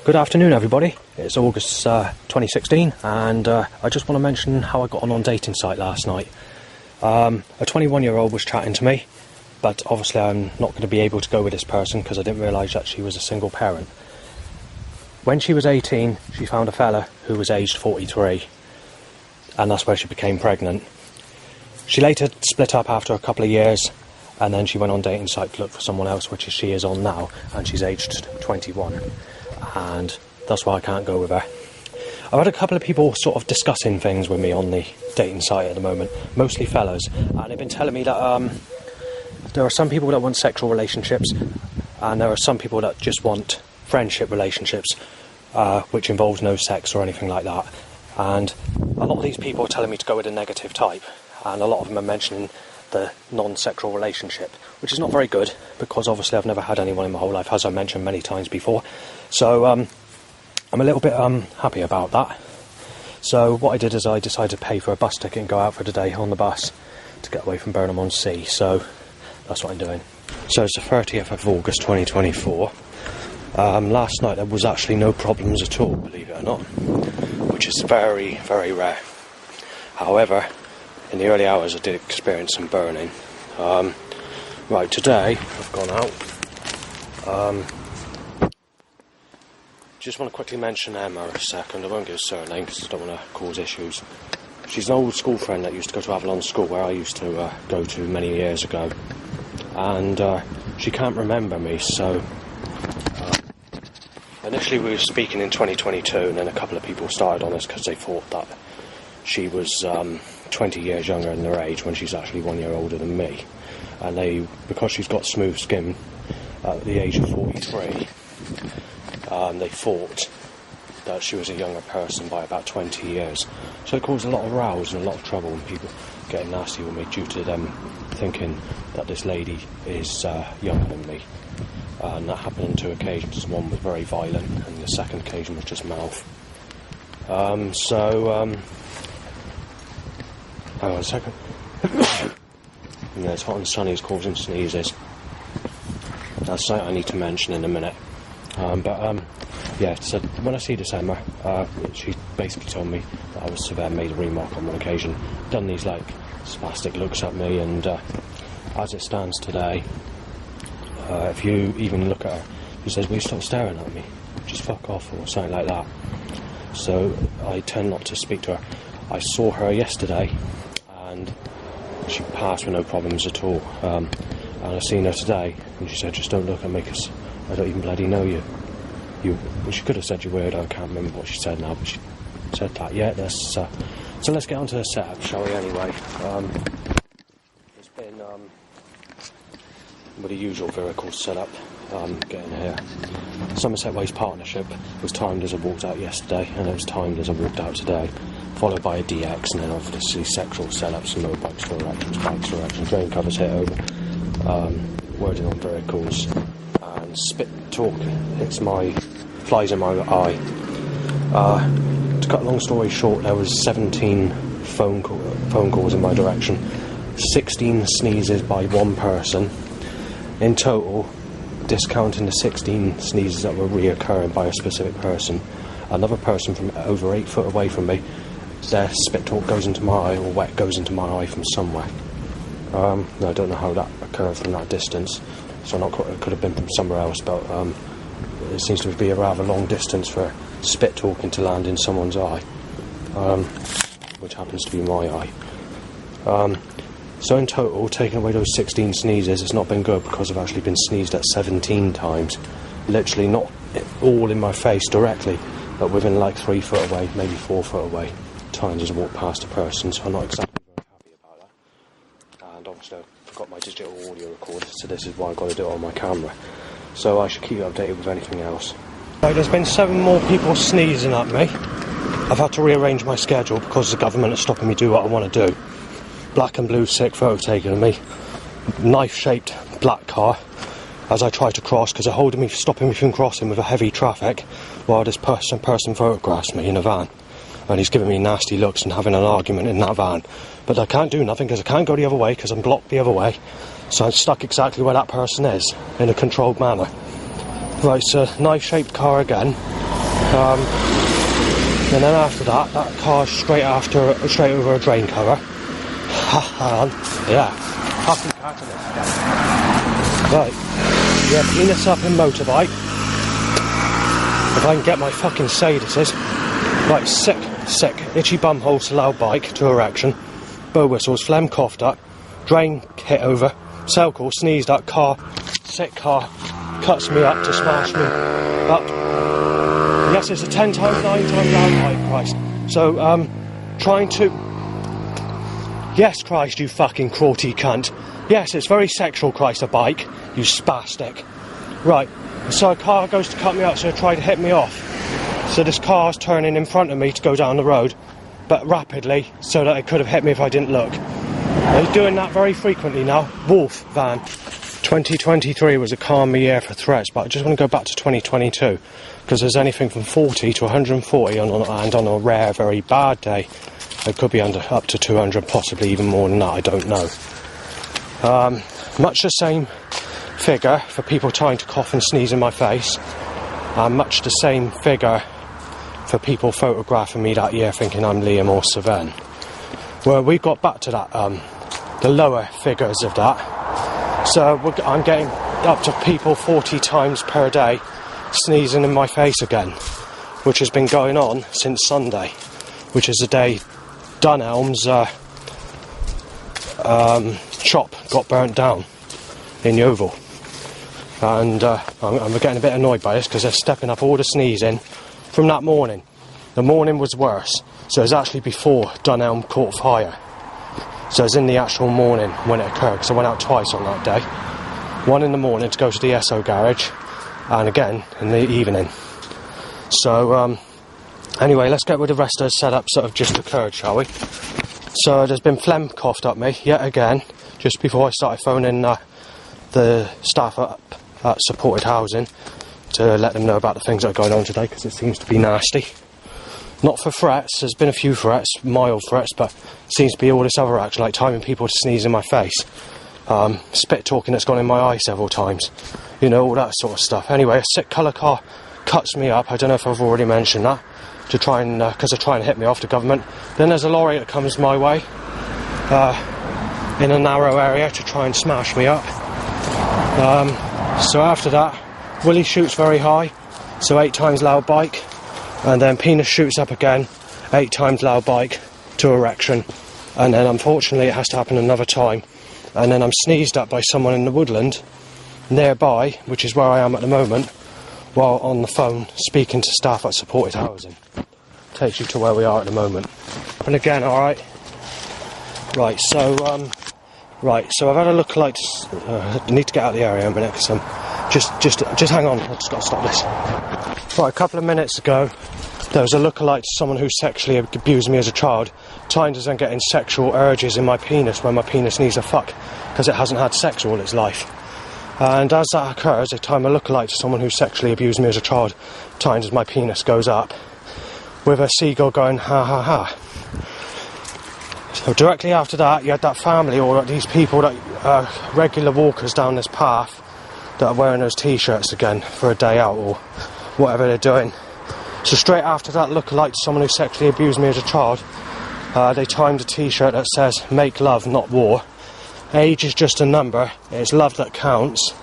Good afternoon, everybody. It's August 2016, and I just want to mention how I got on dating site last night. A 21-year-old was chatting to me, but obviously I'm not going to be able to go with this person because I didn't realise that she was a single parent. When she was 18, she found a fella who was aged 43, and that's where she became pregnant. She later split up after a couple of years, and then she went on dating site to look for someone else, which she is on now, and she's aged 21. And that's why I can't go with her. I've had a couple of people sort of discussing things with me on the dating site at the moment, mostly fellas, and they've been telling me that there are some people that want sexual relationships, and there are some people that just want friendship relationships, which involves no sex or anything like that. And a lot of these people are telling me to go with a negative type, and a lot of them are mentioning the non-sexual relationship, which is not very good, because obviously I've never had anyone in my whole life, as I mentioned many times before. So I'm a little bit happy about that. So what I did is I decided to pay for a bus ticket and go out for the day on the bus to get away from Burnham-on-Sea. So that's what I'm doing. So it's the 30th of August 2024. Last night there was actually no problems at all, believe it or not, which is very, very rare. However, in the early hours I did experience some burning. Right, today I've gone out. Just want to quickly mention Emma a second. I won't give a surname because I don't want to cause issues. She's an old school friend that used to go to Avalon School, where I used to go to many years ago. And she can't remember me, so... initially we were speaking in 2022, and then a couple of people started on us because they thought that she was 20 years younger in their age when she's actually 1 year older than me. And because she's got smooth skin at the age of 43, they thought that she was a younger person by about 20 years. So it caused a lot of rows and a lot of trouble, and people getting nasty with me due to them thinking that this lady is younger than me. And that happened on 2 occasions. One was very violent, and the second occasion was just mouth. Hang on a second. Yeah, it's hot and sunny, it's causing sneezes. That's something I need to mention in a minute. Yeah, so when I see this Emma, she basically told me that I was made a remark on one occasion, done these like spastic looks at me, and as it stands today, if you even look at her, she says, "Will you stop staring at me? Just fuck off," or something like that. So I tend not to speak to her. I saw her yesterday, and she passed with no problems at all. And I've seen her today, and she said, "Just don't look at me, because I don't even bloody know you." She could have said you weird. I can't remember what she said now, but she said that. Yeah, so let's get on to the setup, shall we, anyway. It's been with the usual vehicle setup, getting here. Somerset Ways Partnership was timed as I walked out yesterday, and it was timed as I walked out today, followed by a DX, and then obviously sexual setups, and motorbikes for erections, bikes for erections, drain covers hit over, wording on vehicles, and spit talk flies in my eye. To cut a long story short, there was 17 phone calls in my direction, 16 sneezes by one person. In total, discounting the 16 sneezes that were reoccurring by a specific person, another person from over 8 foot away from me, their spit talk goes into my eye, or wet goes into my eye from somewhere. I don't know how that occurred from that distance, so it could have been from somewhere else, but it seems to be a rather long distance for spit talking to land in someone's eye, which happens to be my eye. So in total, taking away those 16 sneezes, it's not been good, because I've actually been sneezed at 17 times. Literally not all in my face directly, but within like 3 foot away, maybe 4 foot away, times as I walk past a person, so I'm not exactly very happy about that. And obviously I've got my digital audio recorder, so this is why I've got to do it on my camera. So I should keep you updated with anything else. Right, there's been 7 more people sneezing at me. I've had to rearrange my schedule because the government is stopping me do what I want to do. Black and blue sick photo taken of me. Knife-shaped black car as I try to cross, because they're stopping me from crossing with a heavy traffic, while this person photographs me in a van. And he's giving me nasty looks and having an argument in that van. But I can't do nothing because I can't go the other way, because I'm blocked the other way. So I'm stuck exactly where that person is, in a controlled manner. Right, so knife-shaped car again. And then after that, that car's straight over a drain cover. Yeah, fucking catalyst again. Right, yeah, penis up in motorbike. If I can get my fucking sadises. Right, sick, itchy bumhole to loud bike to erection. Bow whistles, phlegm coughed up, drain hit over, cell call, sneezed up, car, sick car, cuts me up to smash me up. Yes, it's a 10 times, 9 times loud bike, Christ. So, trying to... Yes, Christ, you fucking crawty cunt. Yes, it's very sexual, Christ, a bike, you spastic. Right, so a car goes to cut me up, so it tried to hit me off. So this car's turning in front of me to go down the road, but rapidly, so that it could have hit me if I didn't look. He's doing that very frequently now. Wolf van. 2023 was a calmer year for threats, but I just want to go back to 2022, because there's anything from 40 to 140 and on a rare, very bad day, it could be up to 200, possibly even more than that, I don't know. Much the same figure for people trying to cough and sneeze in my face, and much the same figure for people photographing me that year thinking I'm Liam or Savan. Well, we got back to that, the lower figures of that. So I'm getting up to people 40 times per day sneezing in my face again, which has been going on since Sunday, which is the day Dunelm's shop got burnt down in Yeovil. And I'm getting a bit annoyed by this because they're stepping up all the sneezing from that morning. The morning was worse, so it was actually before Dunelm caught fire. So it was in the actual morning when it occurred, because I went out twice on that day. One in the morning to go to the SO garage, and again in the evening. So anyway, let's get with the rest of the setup sort of just occurred, shall we? So there's been phlegm coughed up me yet again, just before I started phoning the staff at supported housing to let them know about the things that are going on today, because it seems to be nasty. Not for threats, there's been a few threats, mild threats, but it seems to be all this other action, like timing people to sneeze in my face, spit talking that's gone in my eye several times, you know, all that sort of stuff. Anyway, a sick colour car cuts me up, I don't know if I've already mentioned that, to try and, because they're trying to hit me off, the government. Then there's a lorry that comes my way, in a narrow area to try and smash me up. So after that, Willie shoots very high, so 8 times loud bike. And then penis shoots up again, 8 times loud bike to erection, and then unfortunately it has to happen another time, and then I'm sneezed at by someone in the woodland nearby, which is where I am at the moment, while on the phone speaking to staff at supported housing. Takes you to where we are at the moment. And again, alright. Right, so I've had a look like, I need to get out of the area in a minute, because just hang on, I've just got to stop this. Right, a couple of minutes ago, there was a lookalike to someone who sexually abused me as a child, trying to then getting sexual urges in my penis when my penis needs a fuck, because it hasn't had sex all its life. And as that occurs, a time a lookalike to someone who sexually abused me as a child, times as my penis goes up, with a seagull going ha ha ha. So directly after that, you had that family, or these people that are regular walkers down this path, that are wearing those t-shirts again for a day out or whatever they're doing. So straight after that lookalike to someone who sexually abused me as a child, they timed a t-shirt that says "Make love, not war." Age is just a number, it's love that counts.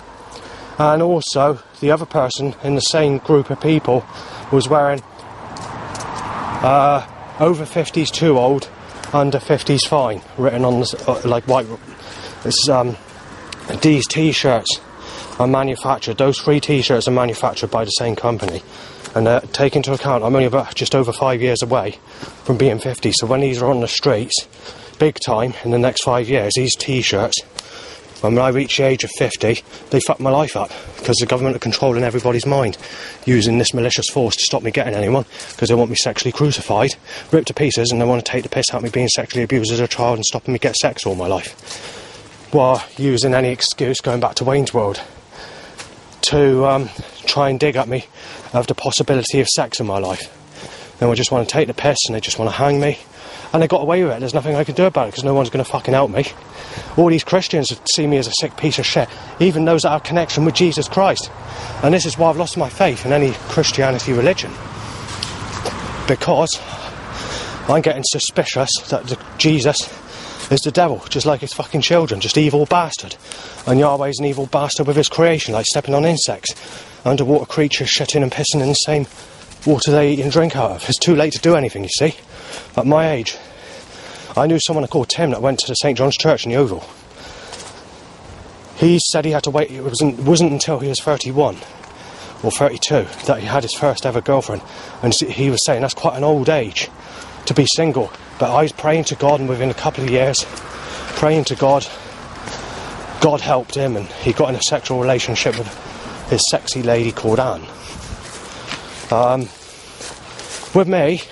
And also, the other person in the same group of people was wearing over 50s too old, under 50s fine, written on the, like white. These t-shirts are manufactured, those 3 t-shirts are manufactured by the same company, and take into account I'm only about just over 5 years away from being 50, so when these are on the streets big time in the next 5 years, these t-shirts, when I reach the age of 50, they fuck my life up, because the government are controlling everybody's mind, using this malicious force to stop me getting anyone, because they want me sexually crucified, ripped to pieces, and they want to take the piss out of me being sexually abused as a child and stopping me get sex all my life, while using any excuse, going back to Wayne's World, to try and dig at me of the possibility of sex in my life. They just want to take the piss and they just want to hang me. and I got away with it. There's nothing I can do about it because no one's going to fucking help me. All these Christians see me as a sick piece of shit, even those that have connection with Jesus Christ. And this is why I've lost my faith in any Christianity religion, because I'm getting suspicious that Jesus is the devil, just like his fucking children, just evil bastard. And Yahweh's an evil bastard with his creation, like stepping on insects, underwater creatures shitting and pissing in the same water they eat and drink out of. It's too late to do anything, you see. At my age, I knew someone called Tim that went to the St John's Church in the Oval. He said he had to wait, it wasn't until he was 31 or 32 that he had his first ever girlfriend, and he was saying that's quite an old age to be single. But I was praying to God, and within a couple of years, praying to God, God helped him, and he got in a sexual relationship with his sexy lady called Anne. With me,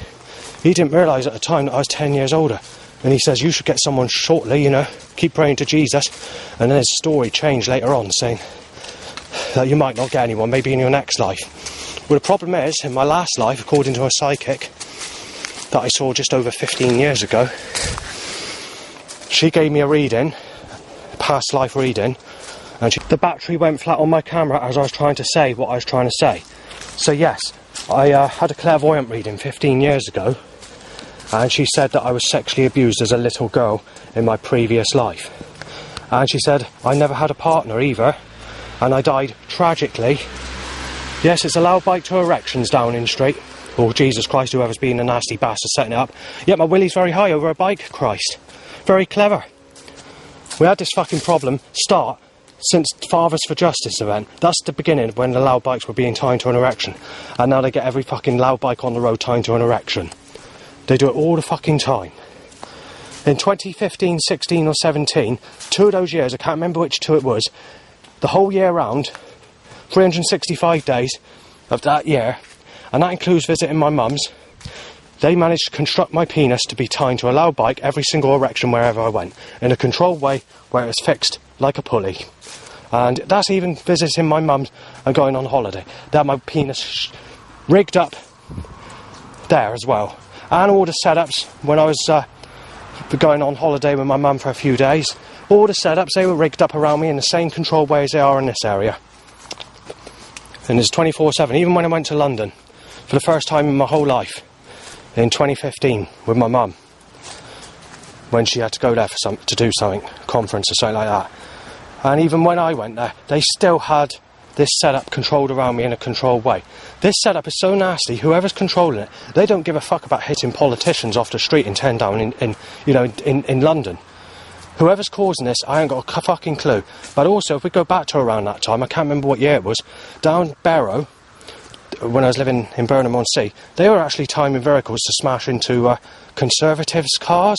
he didn't realise at the time that I was 10 years older, and he says, you should get someone shortly, you know, keep praying to Jesus. And then his story changed later on, saying that you might not get anyone, maybe in your next life. Well, the problem is, in my last life, according to a psychic that I saw just over 15 years ago, she gave me a reading, past life reading, and the battery went flat on my camera as I was trying to say what I was trying to say. So yes, I had a clairvoyant reading 15 years ago, and she said that I was sexually abused as a little girl in my previous life. And she said I never had a partner either, and I died tragically. Yes, it's a loud bike to erections down in street. Oh, Jesus Christ, whoever's been a nasty bastard setting it up. Yet my willy's very high over a bike, Christ. Very clever. We had this fucking problem start since Fathers for Justice event. That's the beginning when the loud bikes were being tied to an erection. And now they get every fucking loud bike on the road tied to an erection. They do it all the fucking time. In 2015, 16 or 17, 2 of those years, I can't remember which 2 it was, the whole year round, 365 days of that year, and that includes visiting my mum's, they managed to construct my penis to be tied to a loud bike every single erection wherever I went, in a controlled way where it was fixed like a pulley. And that's even visiting my mum's and going on holiday. They had my penis rigged up there as well. And all the setups, when I was going on holiday with my mum for a few days, all the setups, they were rigged up around me in the same controlled way as they are in this area. And it's 24/7, even when I went to London, for the first time in my whole life, in 2015, with my mum, when she had to go there for to do something, conference or something like that. And even when I went there, they still had this setup controlled around me in a controlled way. This setup is so nasty, whoever's controlling it, they don't give a fuck about hitting politicians off the street in 10 down in London. Whoever's causing this, I ain't got a fucking clue. But also, if we go back to around that time, I can't remember what year it was, down Barrow, when I was living in Burnham-on-Sea, they were actually timing vehicles to smash into Conservatives' cars,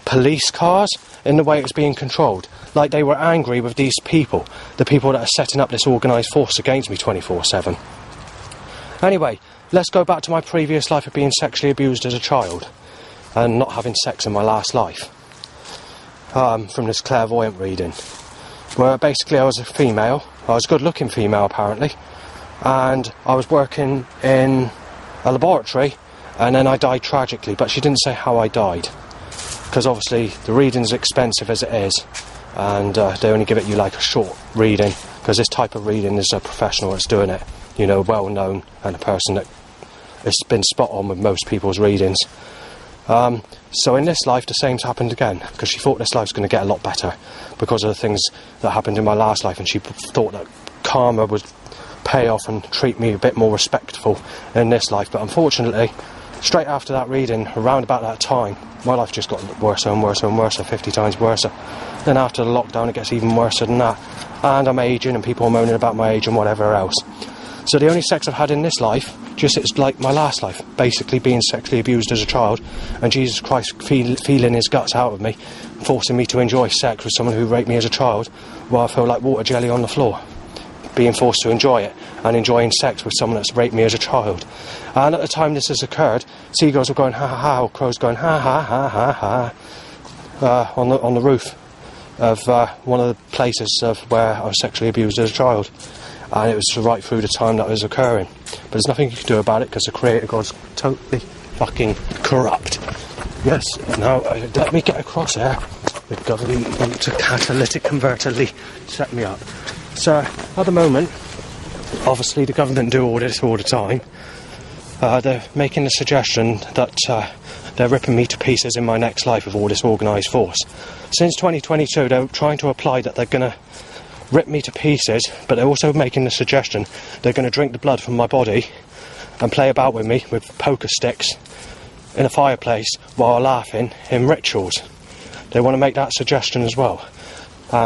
police cars, in the way it was being controlled. Like they were angry with these people, the people that are setting up this organised force against me 24/7. Anyway, let's go back to my previous life of being sexually abused as a child, and not having sex in my last life. From this clairvoyant reading, where basically I was a female, I was a good looking female apparently, and I was working in a laboratory, and then I died tragically, but she didn't say how I died, because obviously the reading's expensive as it is, and they only give it you like a short reading, because this type of reading is a professional that's doing it, you know, well known, and a person that has been spot on with most people's readings. So in this life the same's happened again, because she thought this life's going to get a lot better because of the things that happened in my last life, and she thought that karma would pay off and treat me a bit more respectful in this life. But unfortunately, straight after that reading, around about that time, my life just got worse and worse and worse, 50 times worse. Then after the lockdown it gets even worse than that, and I'm ageing and people are moaning about my age and whatever else. So the only sex I've had in this life, just it's like my last life, basically being sexually abused as a child, and Jesus Christ feeling his guts out of me, forcing me to enjoy sex with someone who raped me as a child, while I feel like water jelly on the floor, being forced to enjoy it, and enjoying sex with someone that's raped me as a child. And at the time this has occurred, seagulls were going ha ha ha, or crows going ha ha ha ha ha, on the roof of one of the places of where I was sexually abused as a child. And it was right through the time that was occurring. But there's nothing you can do about it, because the Creator God's totally fucking corrupt. Yes, now let me get across here. The government to catalytic converter set me up. So at the moment, obviously the government do all this all the time. They're making the suggestion that they're ripping me to pieces in my next life with all this organised force. Since 2022, they're trying to apply that they're going to rip me to pieces, but they're also making the suggestion they're going to drink the blood from my body and play about with me with poker sticks in a fireplace while laughing in rituals. They want to make that suggestion as well,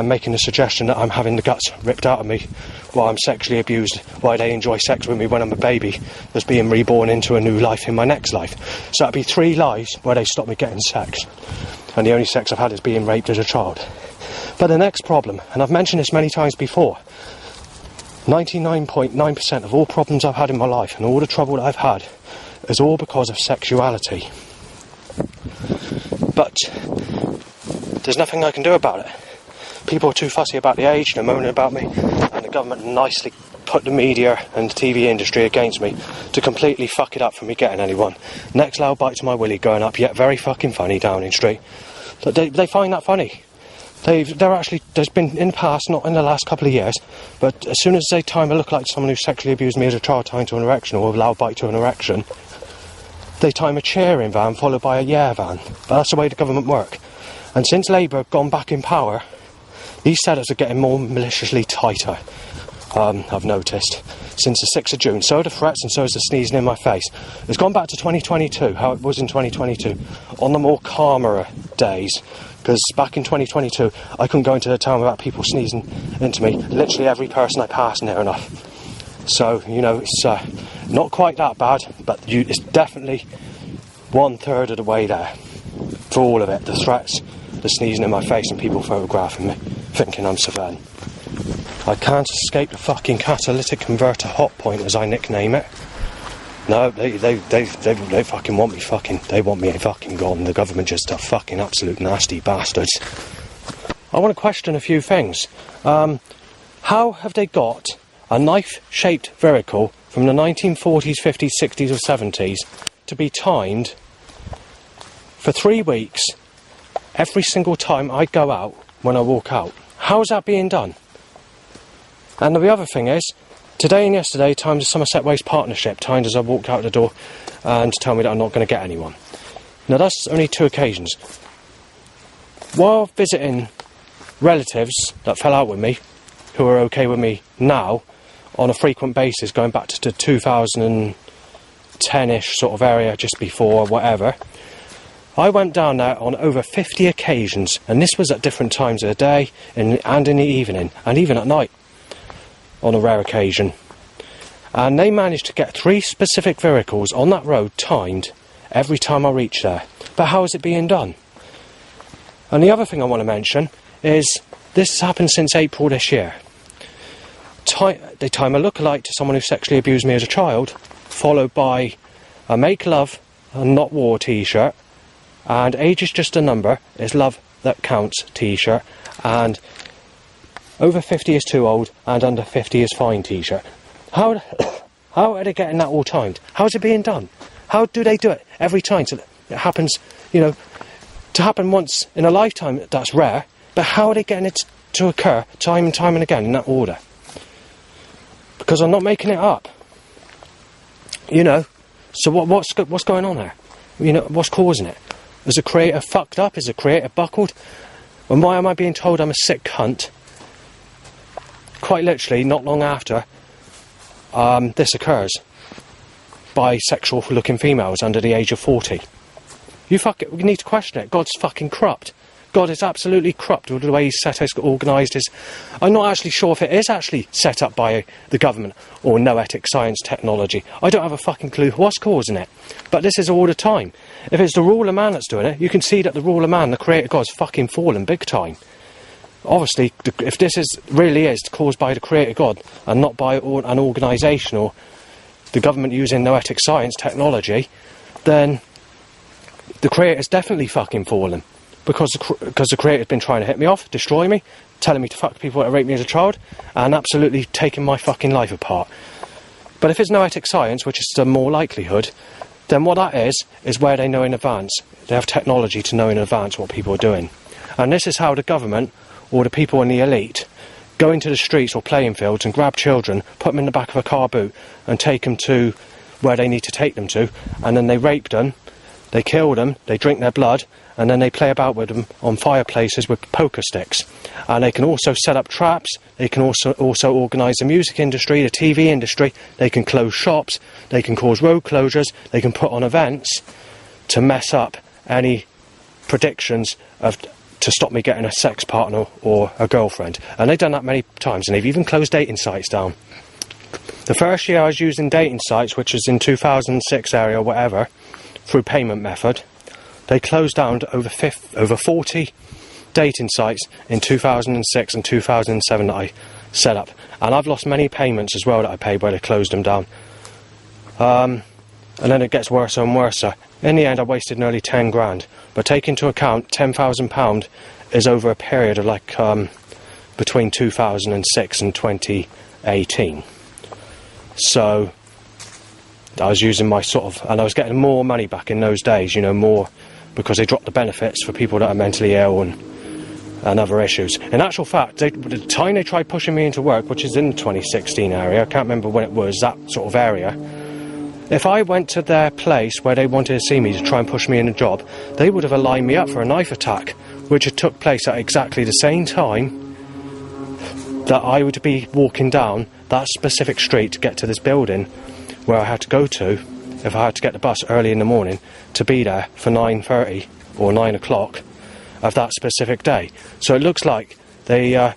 making the suggestion that I'm having the guts ripped out of me while I'm sexually abused, while they enjoy sex with me when I'm a baby that's being reborn into a new life in my next life. So that'd be 3 lives where they stop me getting sex, and the only sex I've had is being raped as a child. But the next problem, and I've mentioned this many times before, 99.9% of all problems I've had in my life and all the trouble that I've had is all because of sexuality. But there's nothing I can do about it. People are too fussy about the age, they're moaning about me, and the government nicely put the media and the TV industry against me to completely fuck it up for me getting anyone. Next loud bite to my willy going up, yet very fucking funny Downing Street. They find that funny. They're actually, there's been in the past, not in the last couple of years, but as soon as they time a look like someone who sexually abused me as a child tying to an erection, or a loud bite to an erection, they time a cheering van followed by a yeah van. But that's the way the government work. And since Labour have gone back in power, these setups are getting more maliciously tighter, I've noticed, since the 6th of June. So are the threats and so is the sneezing in my face. It's gone back to 2022, how it was in 2022, on the more calmer days. Because back in 2022, I couldn't go into the town without people sneezing into me. Literally every person I passed near enough. So, you know, it's not quite that bad, but it's definitely 1/3 of the way there. For all of it. The threats, the sneezing in my face, and people photographing me, thinking I'm surveilling. I can't escape the fucking catalytic converter hot point, as I nickname it. No, they fucking want me they want me fucking gone. The government just are fucking absolute nasty bastards. I want to question a few things. How have they got a knife-shaped vehicle from the 1940s, 50s, 60s or 70s to be timed for 3 weeks every single time I go out when I walk out? How is that being done? And the other thing is, today and yesterday timed a Somerset Waste partnership, timed as I walked out the door and tell me that I'm not going to get anyone. Now that's only 2 occasions. While visiting relatives that fell out with me, who are okay with me now, on a frequent basis, going back to the 2010-ish sort of area, just before, whatever, I went down there on over 50 occasions, and this was at different times of the day and in the evening, and even at night, on a rare occasion. And they managed to get 3 specific vehicles on that road timed every time I reach there. But how is it being done? And the other thing I want to mention is this has happened since April this year. They time a lookalike to someone who sexually abused me as a child, followed by a Make Love and Not War t-shirt, and Age is Just a Number, it's Love That Counts t-shirt, and Over 50 is Too Old and Under 50 is Fine t-shirt. How are they getting that all timed? How is it being done? How do they do it every time? So it happens, you know, to happen once in a lifetime, that's rare, but how are they getting it to occur time and time and again in that order? Because I'm not making it up. You know, so what's going on there? You know, what's causing it? Is the creator fucked up? Is the creator buckled? And why am I being told I'm a sick cunt? Quite literally, not long after this occurs, bisexual-looking females under the age of 40. We need to question it. God's fucking corrupt. God is absolutely corrupt with the way he's organised his... I'm not actually sure if it is actually set up by the government or noetic science technology. I don't have a fucking clue what's causing it. But this is all the time. If it's the rule of man that's doing it, you can see that the rule of man, the creator God's fucking fallen big time. Obviously, if this really is caused by the creator God and not by an organisation or the government using noetic science technology, then the creator's definitely fucking fallen. Because the creator's been trying to hit me off, destroy me, telling me to fuck people that raped me as a child, and absolutely taking my fucking life apart. But if it's noetic science, which is the more likelihood, then what that is where they know in advance. They have technology to know in advance what people are doing. And this is how the government, or the people in the elite, go into the streets or playing fields and grab children, put them in the back of a car boot and take them to where they need to take them to, and then they rape them, they kill them, they drink their blood, and then they play about with them on fireplaces with poker sticks. And they can also set up traps, they can also organise the music industry, the TV industry, they can close shops, they can cause road closures, they can put on events to mess up any predictions to stop me getting a sex partner or a girlfriend. And they've done that many times, and they've even closed dating sites down. The first year I was using dating sites, which was in 2006 area or whatever, through payment method, they closed down to over 40 dating sites in 2006 and 2007 that I set up. And I've lost many payments as well that I paid where they closed them down. And then it gets worse and worse. In the end, I wasted nearly 10 grand. But take into account, £10,000 is over a period of like between 2006 and 2018. So I was using my and I was getting more money back in those days, you know, more, because they dropped the benefits for people that are mentally ill and other issues. In actual fact, the time they tried pushing me into work, which is in the 2016 area, I can't remember when it was, that sort of area, if I went to their place where they wanted to see me to try and push me in a job, they would have aligned me up for a knife attack, which had took place at exactly the same time that I would be walking down that specific street to get to this building where I had to go to if I had to get the bus early in the morning to be there for 9:30 or 9 o'clock of that specific day. So it looks like they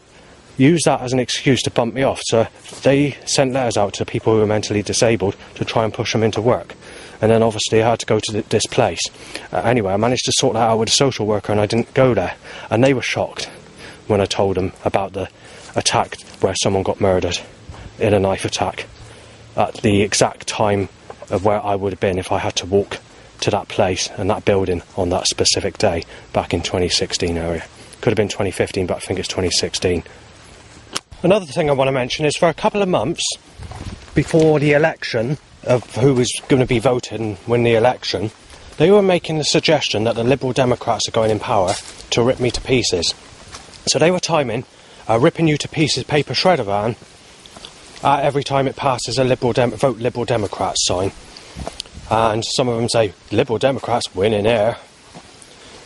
used that as an excuse to bump me off. So they sent letters out to people who were mentally disabled to try and push them into work. And then obviously I had to go to this place. Anyway, I managed to sort that out with a social worker and I didn't go there. And they were shocked when I told them about the attack where someone got murdered in a knife attack at the exact time of where I would have been if I had to walk to that place and that building on that specific day back in 2016 area. Could have been 2015, but I think it's 2016. Another thing I want to mention is for a couple of months before the election of who was going to be voted and win the election, they were making the suggestion that the Liberal Democrats are going in power to rip me to pieces. So they were timing a ripping you to pieces paper shredder van every time it passes a vote Liberal Democrats sign. And some of them say, Liberal Democrats winning here.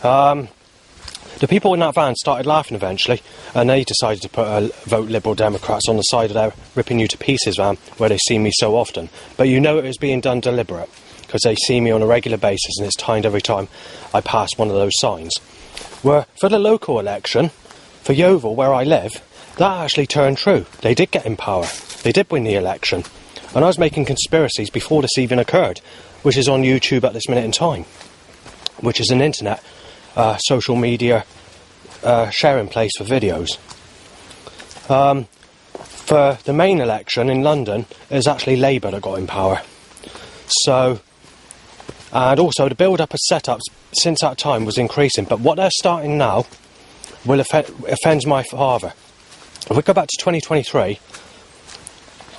The people in that van started laughing eventually, and they decided to put a vote Liberal Democrats on the side of their ripping you to pieces van where they see me so often. But you know it was being done deliberate, because they see me on a regular basis and it's timed every time I pass one of those signs. Where for the local election, for Yeovil, where I live, that actually turned true. They did get in power. They did win the election. And I was making conspiracies before this even occurred, which is on YouTube at this minute in time, which is an internet social media sharing place for videos. For the main election in London, it was actually Labour that got in power. So, and also the build-up of setups since that time was increasing, but what they're starting now will offend my father. If we go back to 2023,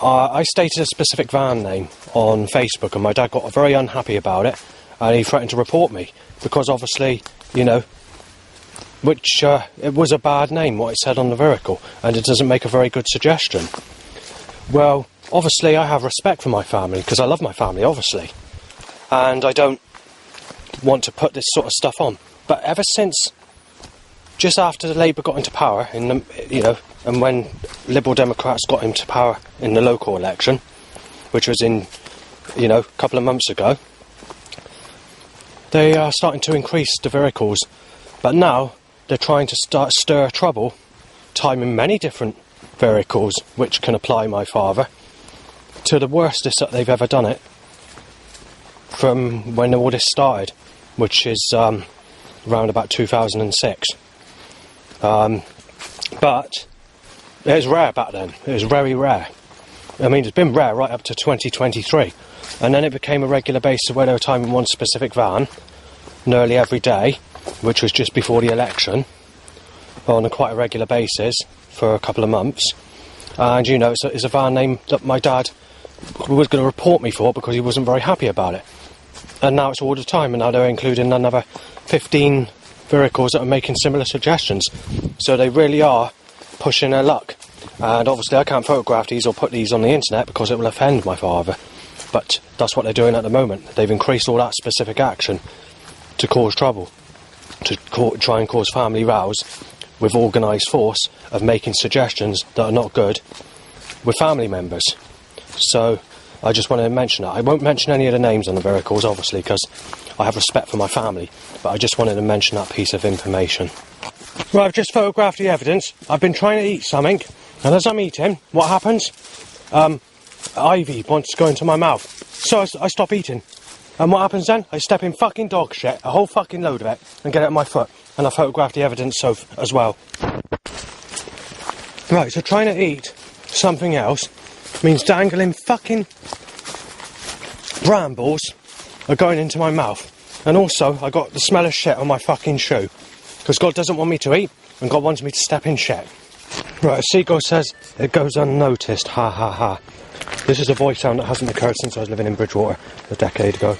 I stated a specific van name on Facebook and my dad got very unhappy about it and he threatened to report me because obviously, you know, which it was a bad name what it said on the vehicle and it doesn't make a very good suggestion. Well, obviously I have respect for my family because I love my family, obviously, and I don't want to put this sort of stuff on. But ever since, just after the Labour got into power, in the, you know, and when Liberal Democrats got into power in the local election, which was in, you know, a couple of months ago, they are starting to increase the vehicles. But now they're trying to stir trouble, timing many different vehicles, which can apply my father, to the worstest that they've ever done it from when all this started, which is around about 2006. But it was rare back then. It was very rare. I mean, it's been rare right up to 2023. And then it became a regular basis where they were timing one specific van nearly every day, which was just before the election, on a quite a regular basis for a couple of months. And, you know, it's a van name that my dad was going to report me for because he wasn't very happy about it. And now it's all the time, and now they're including another 15 vehicles that are making similar suggestions. So they really are pushing their luck. And obviously I can't photograph these or put these on the internet because it will offend my father. But that's what they're doing at the moment. They've increased all that specific action to cause trouble, to try and cause family rows with organised force of making suggestions that are not good with family members. So I just wanted to mention that. I won't mention any of the names on the vehicles, obviously, because I have respect for my family, but I just wanted to mention that piece of information. Right, I've just photographed the evidence. I've been trying to eat something, and as I'm eating, what happens? Ivy wants to go into my mouth, so I stop eating. And what happens then? I step in fucking dog shit, a whole fucking load of it, and get it on my foot. And I photographed the evidence as well. Right, so trying to eat something else means dangling fucking brambles are going into my mouth. And also, I got the smell of shit on my fucking shoe. Because God doesn't want me to eat, and God wants me to step in shit. Right, a seagull says, it goes unnoticed, ha ha ha. This is a voice sound that hasn't occurred since I was living in Bridgewater a decade ago.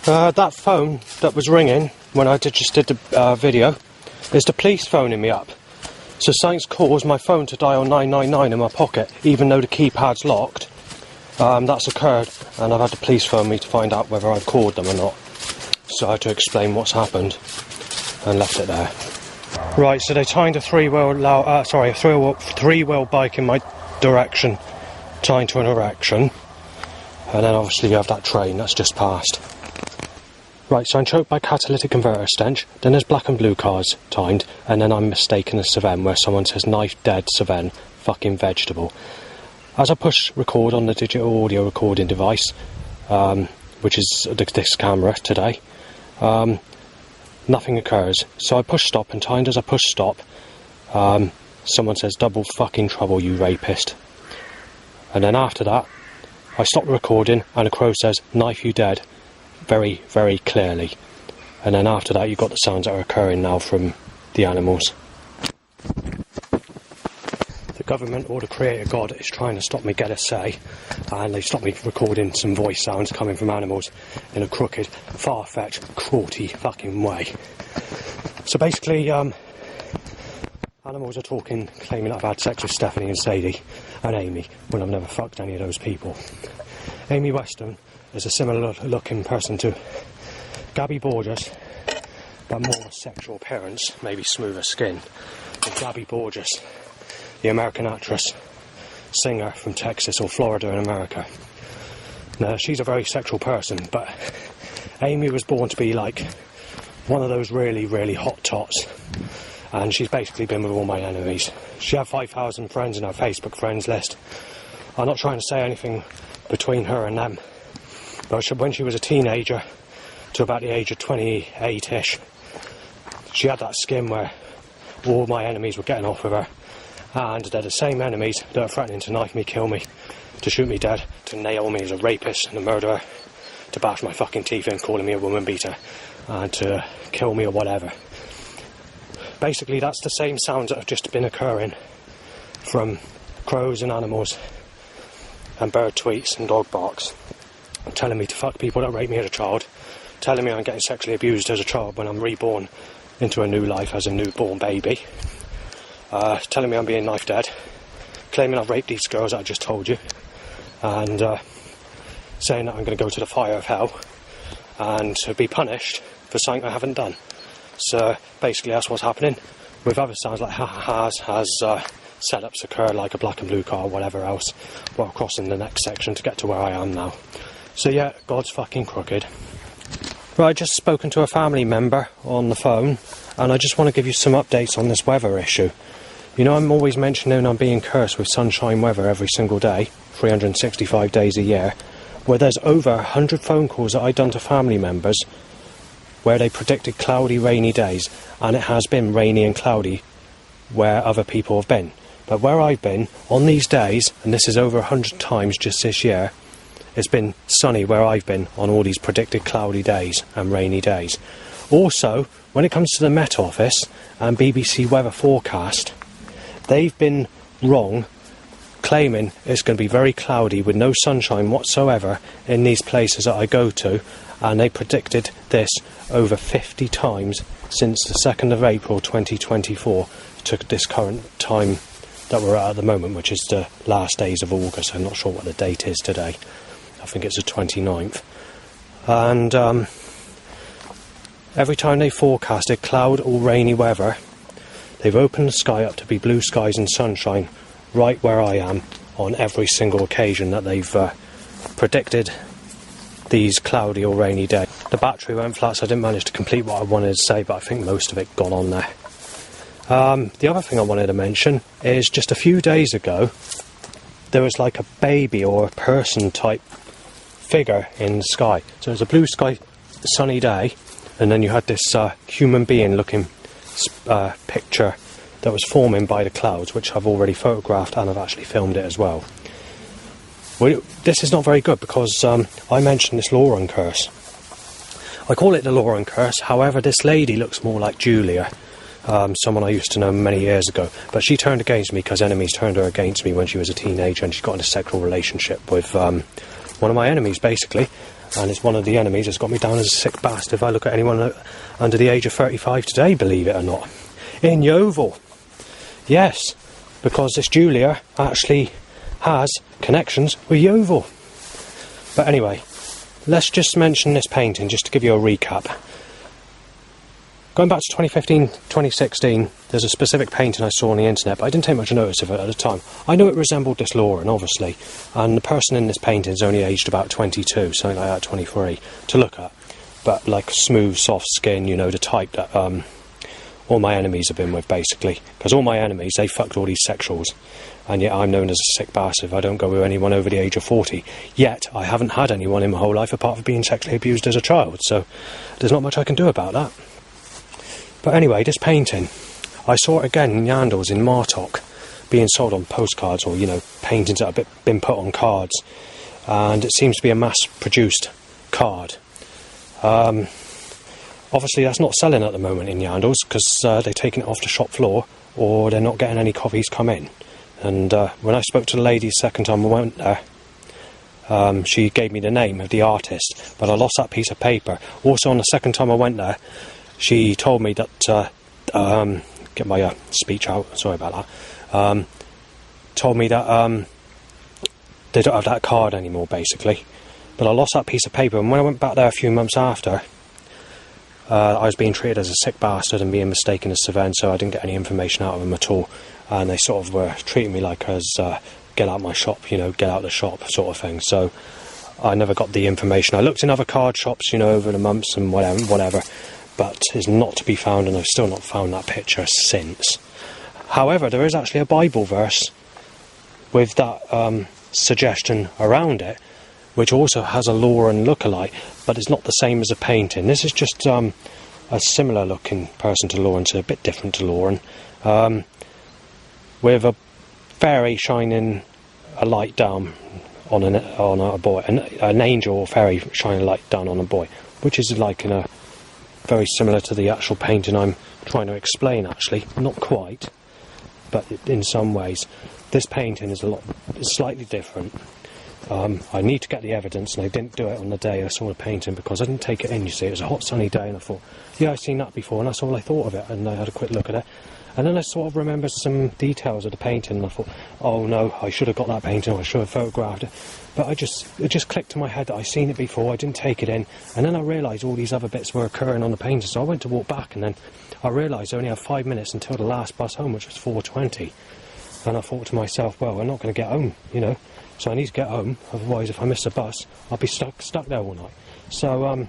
That phone that was ringing when I just did the video is the police phoning me up. So something's caused my phone to dial 999 in my pocket, even though the keypad's locked. That's occurred, and I've had the police phone me to find out whether I've called them or not. So I had to explain what's happened, and left it there. Right, so they timed a three-wheel bike in my direction, tied to an erection, and then obviously you have that train that's just passed. Right, so I'm choked by catalytic converter stench, then there's black and blue cars timed, and then I'm mistaken as Seven, where someone says knife dead Seven, fucking vegetable. As I push record on the digital audio recording device, which is this camera today, nothing occurs. So I push stop, and timed as I push stop, someone says double fucking trouble, you rapist. And then after that, I stop the recording, and a crow says knife you dead, very, very clearly. And then after that, you've got the sounds that are occurring now from the animals. The government or the creator God is trying to stop me get a say, and they stopped me recording some voice sounds coming from animals in a crooked, far-fetched, cruelty fucking way. So basically, animals are talking, claiming I've had sex with Stephanie and Sadie and Amy, when I've never fucked any of those people. Amy Weston is a similar looking person to Gabby Borges, but more sexual appearance, maybe smoother skin, than Gabby Borges, the American actress, singer from Texas or Florida in America. Now, she's a very sexual person, but Amy was born to be like one of those really, really hot tots, and she's basically been with all my enemies. She had 5,000 friends in her Facebook friends list. I'm not trying to say anything between her and them, but when she was a teenager, to about the age of 28-ish, she had that skin where all my enemies were getting off with her, and they're the same enemies that are threatening to knife me, kill me, to shoot me dead, to nail me as a rapist and a murderer, to bash my fucking teeth in, calling me a woman beater, and to kill me or whatever. Basically, that's the same sounds that have just been occurring from crows and animals and bird tweets and dog barks, telling me to fuck people that raped me as a child, telling me I'm getting sexually abused as a child when I'm reborn into a new life as a newborn baby, telling me I'm being knife dead, claiming I've raped these girls that I just told you, and saying that I'm going to go to the fire of hell and to be punished for something I haven't done. So basically that's what's happening with other sounds like ha-ha-has, as setups occur like a black and blue car or whatever else while crossing the next section to get to where I am now. So yeah, God's fucking crooked. Right, I just spoken to a family member on the phone, and I just want to give you some updates on this weather issue. You know, I'm always mentioning I'm being cursed with sunshine weather every single day, 365 days a year, where there's over 100 phone calls that I've done to family members where they predicted cloudy, rainy days, and it has been rainy and cloudy where other people have been. But where I've been, on these days, and this is over 100 times just this year, it's been sunny where I've been on all these predicted cloudy days and rainy days. Also, when it comes to the Met Office and BBC weather forecast, they've been wrong, claiming it's going to be very cloudy with no sunshine whatsoever in these places that I go to, and they predicted this over 50 times since the 2nd of April 2024 to this current time that we're at the moment, which is the last days of August. I'm not sure what the date is today. I think it's the 29th. And every time they forecasted cloud or rainy weather, they've opened the sky up to be blue skies and sunshine right where I am on every single occasion that they've predicted these cloudy or rainy days. The battery went flat, so I didn't manage to complete what I wanted to say, but I think most of it got on there. The other thing I wanted to mention is just a few days ago, there was like a baby or a person type figure in the sky. So it was a blue sky, sunny day, and then you had this human being looking picture that was forming by the clouds, which I've already photographed and I've actually filmed it as well. This is not very good because I mentioned this Lauren curse. I call it the Lauren curse, however this lady looks more like Julia, someone I used to know many years ago, but she turned against me because enemies turned her against me when she was a teenager, and she got in a sexual relationship with one of my enemies basically, and it's one of the enemies that's got me down as a sick bastard if I look at anyone under the age of 35 today, believe it or not. In Yeovil. Yes, because this Julia actually has connections with Yeovil. But anyway, let's just mention this painting just to give you a recap. Going back to 2015, 2016, there's a specific painting I saw on the internet, but I didn't take much notice of it at the time. I knew it resembled this Lauren, obviously, and the person in this painting is only aged about 22, something like that, 23, to look at. But like smooth, soft skin, you know, the type that all my enemies have been with, basically. Because all my enemies, they fucked all these sexuals, and yet I'm known as a sick bastard if I don't go with anyone over the age of 40. Yet, I haven't had anyone in my whole life apart from being sexually abused as a child, so there's not much I can do about that. But anyway, this painting, I saw it again in Yandles in Martok, being sold on postcards, or, you know, paintings that have been put on cards, and it seems to be a mass-produced card. Obviously that's not selling at the moment in Yandles, because they're taking it off the shop floor, or they're not getting any copies come in. And when I spoke to the lady the second time I went there, she gave me the name of the artist, but I lost that piece of paper. Also, on the second time I went there, she told me that, get my speech out, sorry about that, told me that they don't have that card anymore, basically. But I lost that piece of paper, and when I went back there a few months after, I was being treated as a sick bastard and being mistaken as Savannah, so I didn't get any information out of them at all. And they sort of were treating me like as, get out my shop, you know, get out the shop sort of thing. So I never got the information. I looked in other card shops, you know, over the months and whatever, but it's not to be found, and I've still not found that picture since. However, there is actually a Bible verse with that suggestion around it, which also has a Lauren lookalike, but it's not the same as a painting. This is just a similar looking person to Lauren, so a bit different to Lauren, with a fairy shining a light down on a boy, an angel or fairy shining a light down on a boy, which is like in a very similar to the actual painting I'm trying to explain, actually. Not quite, but in some ways. This painting is slightly different. I need to get the evidence, and I didn't do it on the day I saw the painting because I didn't take it in, you see. It was a hot sunny day, and I thought, yeah, I've seen that before, and that's all I thought of it, and I had a quick look at it. And then I sort of remembered some details of the painting, and I thought, oh no, I should have got that painting, or I should have photographed it. But it just clicked in my head that I'd seen it before, I didn't take it in, and then I realised all these other bits were occurring on the painting, so I went to walk back, and then I realised I only had 5 minutes until the last bus home, which was 4:20. And I thought to myself, well, I'm not going to get home, you know, so I need to get home, otherwise if I miss a bus, I'll be stuck there all night. So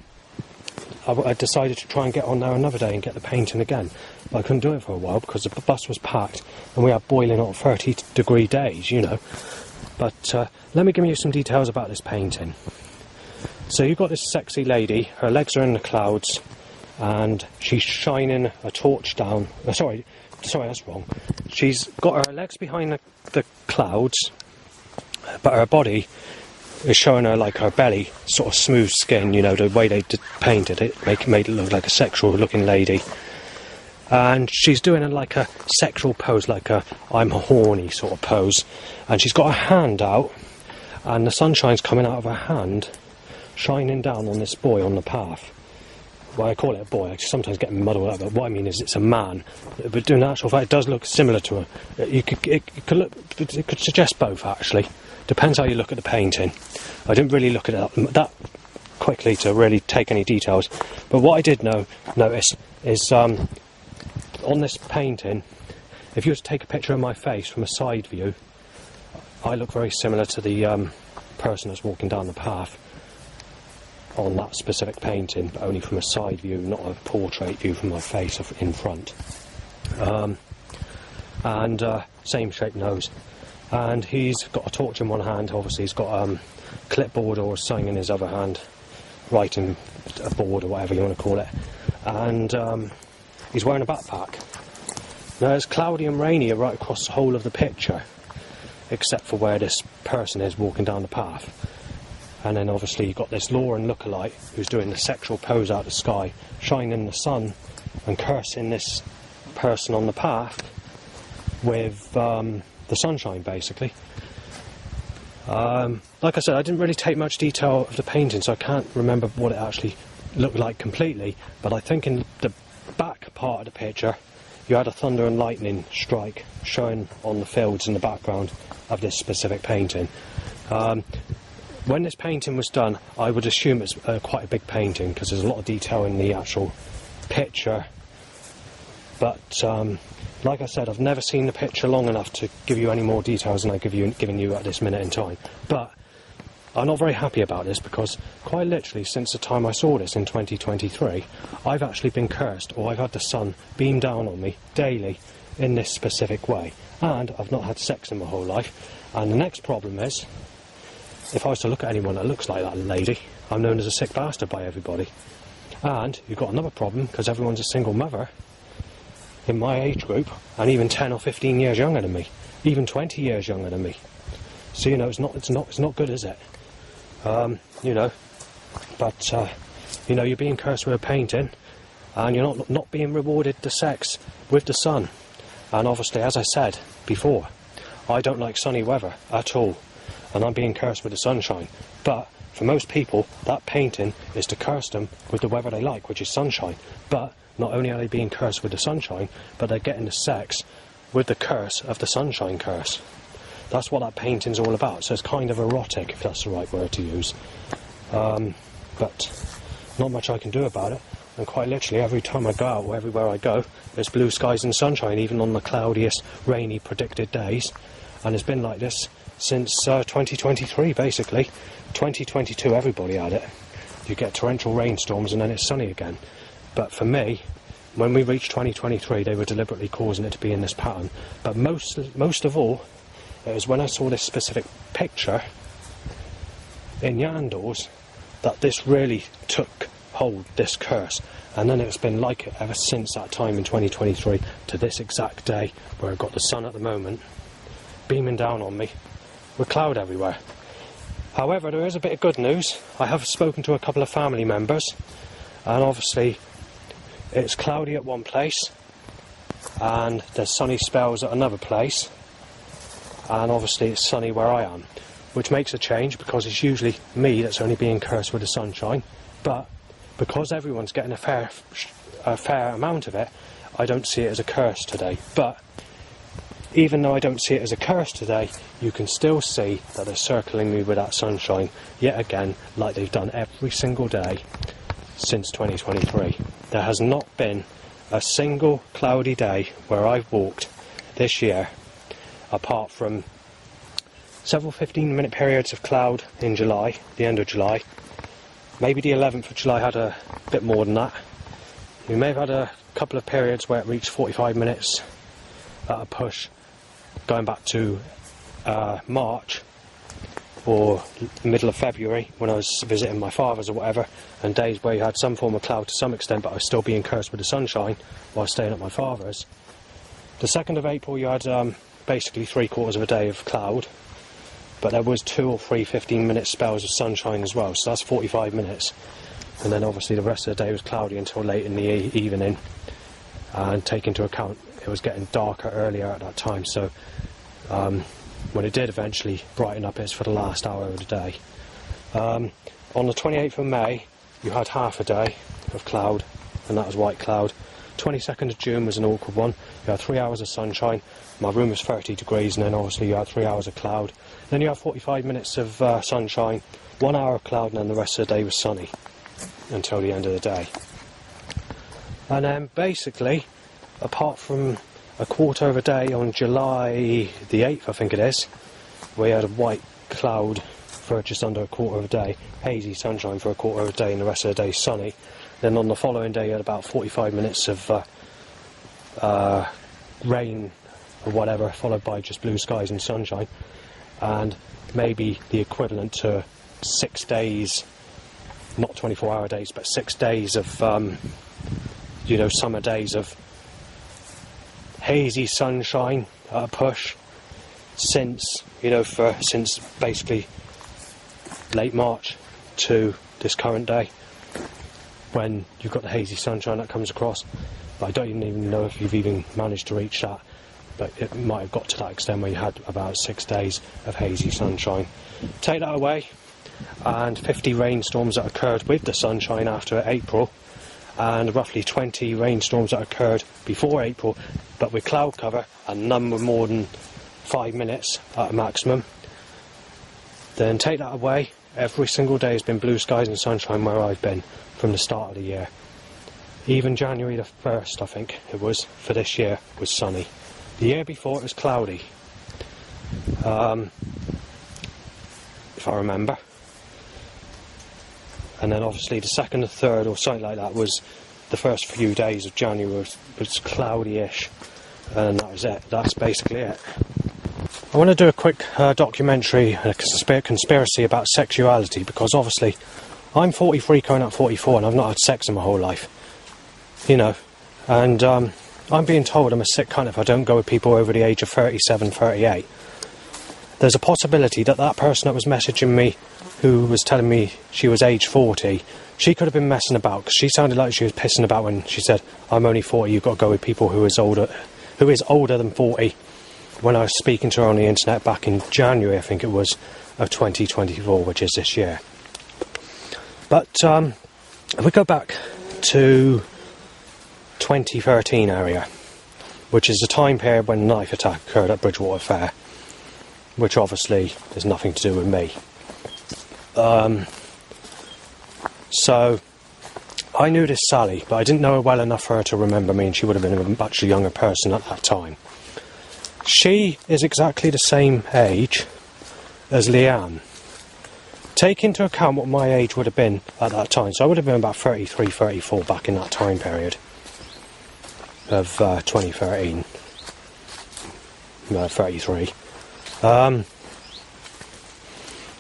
I decided to try and get on there another day and get the painting again. But I couldn't do it for a while because the bus was packed and we had boiling hot 30-degree days, you know. But let me give you some details about this painting. So you've got this sexy lady, her legs are in the clouds, and she's shining a torch down. Sorry, that's wrong. She's got her legs behind the clouds, but her body is showing her like her belly, sort of smooth skin, you know, the way they painted it, made it look like a sexual looking lady. And she's doing like a sexual pose, like a I'm horny sort of pose. And she's got her hand out, and the sunshine's coming out of her hand shining down on this boy on the path. Well, I call it a boy, I sometimes get muddled up, but what I mean is it's a man. But in actual fact, it does look similar to him. It could suggest both, actually. Depends how you look at the painting. I didn't really look at it that quickly to really take any details. But what I did notice is on this painting, if you were to take a picture of my face from a side view, I look very similar to the person that's walking down the path on that specific painting, but only from a side view, not a portrait view from my face in front. And same shaped nose. And he's got a torch in one hand, obviously he's got a clipboard or something in his other hand, writing a board or whatever you want to call it. And he's wearing a backpack. Now it's cloudy and rainy right across the whole of the picture, except for where this person is walking down the path. And then obviously you've got this Lauren lookalike who's doing the sexual pose out of the sky, shining in the sun and cursing this person on the path with the sunshine, basically. Like I said, I didn't really take much detail of the painting, so I can't remember what it actually looked like completely, but I think in the back part of the picture you had a thunder and lightning strike showing on the fields in the background of this specific painting. When this painting was done, I would assume it's quite a big painting because there's a lot of detail in the actual picture. But like I said, I've never seen the picture long enough to give you any more details than I've given you at this minute in time. But I'm not very happy about this because quite literally since the time I saw this in 2023, I've actually been cursed, or I've had the sun beam down on me daily in this specific way. And I've not had sex in my whole life. And the next problem is, if I was to look at anyone that looks like that lady, I'm known as a sick bastard by everybody. And you've got another problem, because everyone's a single mother in my age group, and even 10 or 15 years younger than me, even 20 years younger than me. So you know, it's not good, is it? You know, but you know, you're being cursed with a painting, and you're not being rewarded the sex with the sun. And obviously, as I said before, I don't like sunny weather at all. And I'm being cursed with the sunshine. But for most people, that painting is to curse them with the weather they like, which is sunshine. But not only are they being cursed with the sunshine, but they're getting the sex with the curse of the sunshine curse. That's what that painting's all about. So it's kind of erotic, if that's the right word to use. But not much I can do about it. And quite literally, every time I go out, or everywhere I go, there's blue skies and sunshine, even on the cloudiest, rainy predicted days. And it's been like this since 2023, basically. 2022, everybody had it. You get torrential rainstorms and then it's sunny again. But for me, when we reached 2023, they were deliberately causing it to be in this pattern. But most of all, it was when I saw this specific picture in Yandles that this really took hold, this curse. And then it's been like it ever since that time in 2023 to this exact day, where I've got the sun at the moment beaming down on me with cloud everywhere. However, there is a bit of good news. I have spoken to a couple of family members, and obviously it's cloudy at one place and there's sunny spells at another place, and obviously it's sunny where I am, which makes a change because it's usually me that's only being cursed with the sunshine. But because everyone's getting a fair amount of it, I don't see it as a curse today. But even though I don't see it as a curse today, you can still see that they're circling me with that sunshine yet again, like they've done every single day since 2023. There has not been a single cloudy day where I've walked this year, apart from several 15-minute periods of cloud in July, the end of July. Maybe the 11th of July had a bit more than that. We may have had a couple of periods where it reached 45 minutes at a push, going back to March or middle of February when I was visiting my father's or whatever, and days where you had some form of cloud to some extent, but I was still being cursed with the sunshine while staying at my father's. The 2nd of April you had basically 3/4 of a day of cloud, but there was 2 or 3 15-minute spells of sunshine as well, so that's 45 minutes. And then obviously the rest of the day was cloudy until late in the evening, and take into account it was getting darker earlier at that time, so when it did eventually brighten up, it's for the last hour of the day. On the 28th of May, you had half a day of cloud, and that was white cloud. 22nd of June was an awkward one. You had 3 hours of sunshine. My room was 30 degrees, and then obviously you had 3 hours of cloud. Then you had 45 minutes of sunshine, 1 hour of cloud, and then the rest of the day was sunny until the end of the day. And then basically, apart from a quarter of a day on July the 8th, I think it is, we had a white cloud for just under a quarter of a day, hazy sunshine for a quarter of a day, and the rest of the day sunny. Then on the following day you had about 45 minutes of rain or whatever, followed by just blue skies and sunshine, and maybe the equivalent to 6 days, not 24-hour days, but 6 days of summer days of hazy sunshine at a push since basically late March to this current day, when you've got the hazy sunshine that comes across. But I don't even know if you've even managed to reach that, but it might have got to that extent where you had about 6 days of hazy sunshine. Take that away, and 50 rainstorms that occurred with the sunshine after April, and roughly 20 rainstorms that occurred before April but with cloud cover, and none were more than 5 minutes at a maximum. Then take that away, every single day has been blue skies and sunshine where I've been from the start of the year. Even January the 1st, I think it was, for this year, was sunny. The year before it was cloudy, if I remember. And then obviously the 2nd or 3rd or something like that was the first few days of January was cloudy-ish, and that was it. That's basically it. I want to do a quick documentary, a conspiracy about sexuality, because obviously I'm 43 going up 44 and I've not had sex in my whole life, and I'm being told I'm a sick cunt if I don't go with people over the age of 37, 38. There's a possibility that that person that was messaging me, who was telling me she was age 40, she could have been messing about, because she sounded like she was pissing about when she said, I'm only 40, you've got to go with people who is older than 40, when I was speaking to her on the internet back in January, I think it was, of 2024, which is this year. But if we go back to 2013 area, which is the time period when the knife attack occurred at Bridgewater Fair, which obviously has nothing to do with me. So I knew this Sally, but I didn't know her well enough for her to remember me, and she would have been a much younger person at that time. She is exactly the same age as Leanne. Take into account what my age would have been at that time. So I would have been about 33, 34 back in that time period of 2013. 33. I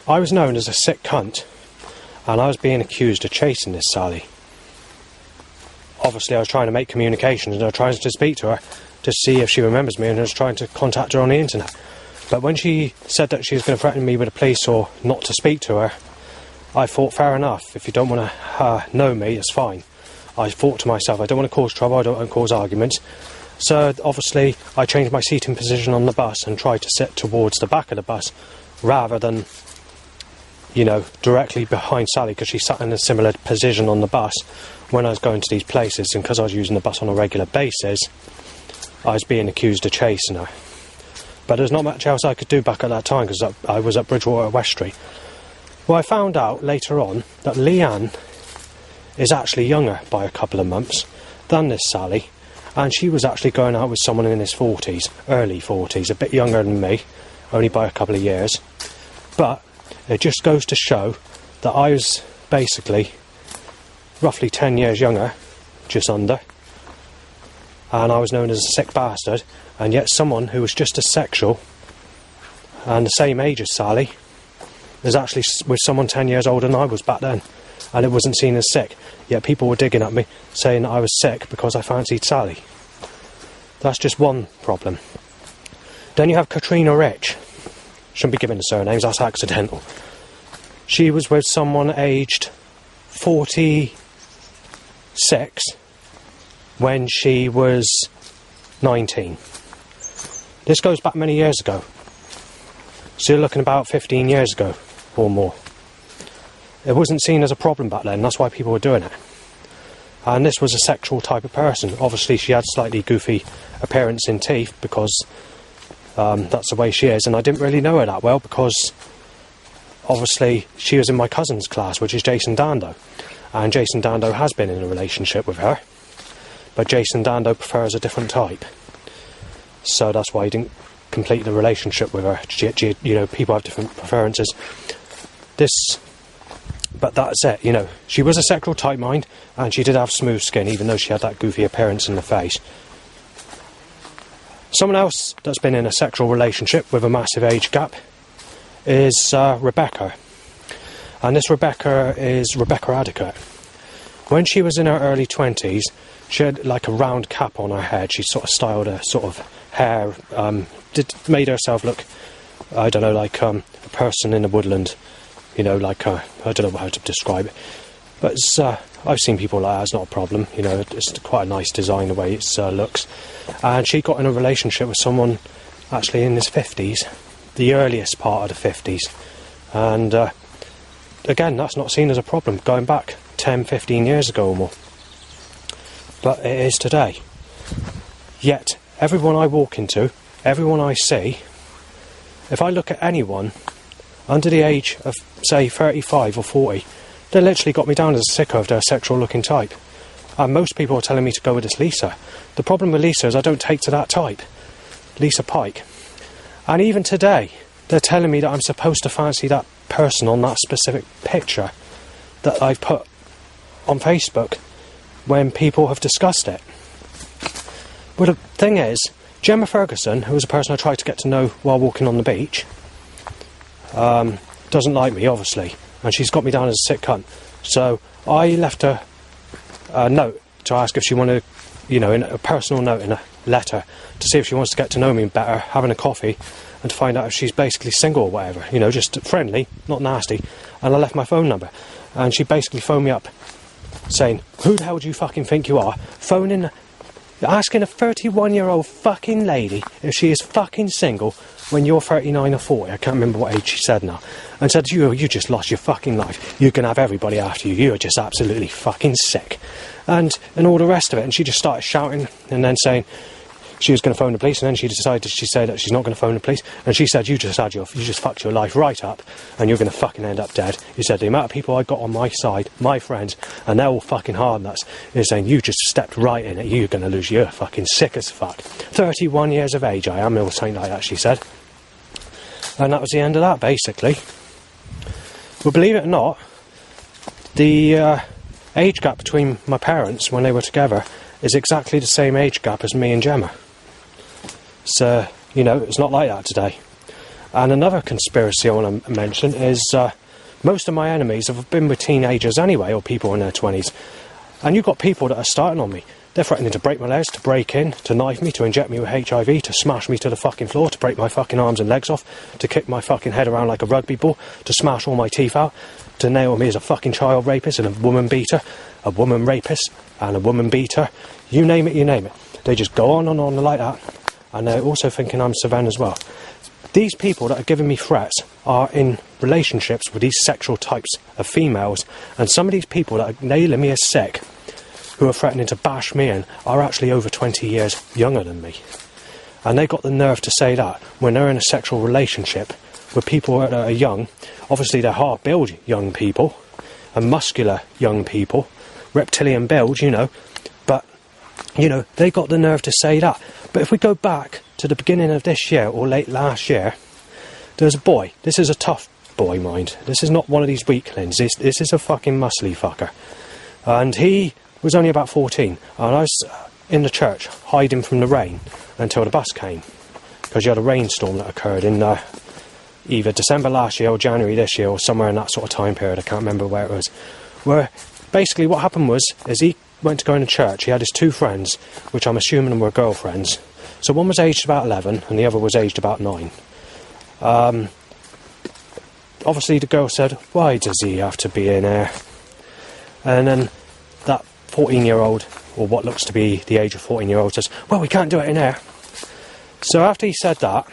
was known as a sick cunt, and I was being accused of chasing this Sally. Obviously I was trying to make communications, and I was trying to speak to her to see if she remembers me, and I was trying to contact her on the internet. But when she said that she was going to threaten me with the police or not to speak to her, I thought, fair enough, if you don't want to know me, it's fine. I thought to myself, I don't want to cause trouble, I don't want to cause arguments. So obviously I changed my seating position on the bus and tried to sit towards the back of the bus rather than, directly behind Sally, because she sat in a similar position on the bus when I was going to these places, and because I was using the bus on a regular basis, I was being accused of chasing her. But there's not much else I could do back at that time, because I was at Bridgewater West Street. Well, I found out later on that Leanne is actually younger by a couple of months than this Sally, and she was actually going out with someone in his 40s, early 40s, a bit younger than me, only by a couple of years. But it just goes to show that I was basically roughly 10 years younger, just under, and I was known as a sick bastard, and yet someone who was just as sexual and the same age as Sally is actually with someone 10 years older than I was back then, and it wasn't seen as sick, yet people were digging at me saying that I was sick because I fancied Sally. That's just one problem. Then you have Katrina Rich. Shouldn't be giving the surnames, that's accidental. She was with someone aged 46 when she was 19. This goes back many years ago. So you're looking about 15 years ago or more. It wasn't seen as a problem back then, that's why people were doing it. And this was a sexual type of person. Obviously she had slightly goofy appearance in teeth because that's the way she is, and I didn't really know her that well because obviously she was in my cousin's class, which is Jason Dando, and Jason Dando has been in a relationship with her, but Jason Dando prefers a different type, so that's why he didn't complete the relationship with her. You know, people have different preferences. But that's it, you know. She was a sexual type, mind, and she did have smooth skin, even though she had that goofy appearance in the face. Someone else that's been in a sexual relationship with a massive age gap is Rebecca. And this Rebecca is Rebecca Adequate. When she was in her early 20s, she had like a round cap on her head. She sort of styled her sort of hair, made herself look, I don't know, like a person in the woodland. You know, like, I don't know how to describe it. But it's, I've seen people like that, it's not a problem. You know, it's quite a nice design the way it looks. And she got in a relationship with someone actually in his 50s. The earliest part of the 50s. And, again, that's not seen as a problem, going back 10, 15 years ago or more. But it is today. Yet, everyone I walk into, everyone I see, if I look at anyone under the age of, say, 35 or 40, they literally got me down as a sicko of their sexual looking type. And most people are telling me to go with this Lisa. The problem with Lisa is I don't take to that type. Lisa Pike. And even today, they're telling me that I'm supposed to fancy that person on that specific picture that I've put on Facebook when people have discussed it. But the thing is, Gemma Ferguson, who was a person I tried to get to know while walking on the beach, doesn't like me, obviously, and she's got me down as a sick cunt. So I left her a note to ask if she wanted, you know, in a personal note in a letter, to see if she wants to get to know me better, having a coffee, and to find out if she's basically single or whatever, you know, just friendly, not nasty. And I left my phone number, and she basically phoned me up saying, who the hell do you fucking think you are, phoning, asking a 31-year-old fucking lady if she is fucking single when you're 39 or 40, I can't remember what age she said now, and said, you just lost your fucking life, you can have everybody after you, you're just absolutely fucking sick, and all the rest of it. And she just started shouting and then saying she was going to phone the police, and then she said that she's not going to phone the police, and she said, you just fucked your life right up, and you're going to fucking end up dead. He said, the amount of people I got on my side, my friends, and they're all fucking hard nuts, is saying, you just stepped right in it, you're going to lose, you're fucking sick as fuck. 31 years of age I am, or something like that, she said. And that was the end of that, basically. But believe it or not, the age gap between my parents when they were together is exactly the same age gap as me and Gemma. So, you know, it's not like that today. And another conspiracy I want to mention is most of my enemies have been with teenagers anyway, or people in their 20s. And you've got people that are starting on me. They're threatening to break my legs, to break in, to knife me, to inject me with HIV, to smash me to the fucking floor, to break my fucking arms and legs off, to kick my fucking head around like a rugby ball, to smash all my teeth out, to nail me as a fucking child rapist and a woman beater, a woman rapist and a woman beater. You name it, you name it. They just go on and on like that. And they're also thinking I'm Savannah as well. These people that are giving me threats are in relationships with these sexual types of females, and some of these people that are nailing me as sick, who are threatening to bash me in, are actually over 20 years younger than me. And they got the nerve to say that when they're in a sexual relationship with people that are young. Obviously they're hard-built young people, and muscular young people, reptilian build, you know, but, you know, they got the nerve to say that. But if we go back to the beginning of this year, or late last year, there's a boy. This is a tough boy, mind. This is not one of these weaklings. This is a fucking muscly fucker. And he was only about 14, and I was in the church hiding from the rain until the bus came, because you had a rainstorm that occurred in either December last year or January this year, or somewhere in that sort of time period. I can't remember where it was. Where basically what happened was he went to go into church. He had his two friends, which I'm assuming were girlfriends. So one was aged about 11 and the other was aged about 9. Obviously the girl said, why does he have to be in here? And then that 14-year-old, or what looks to be the age of 14-year-old, says, well, we can't do it in here. So after he said that,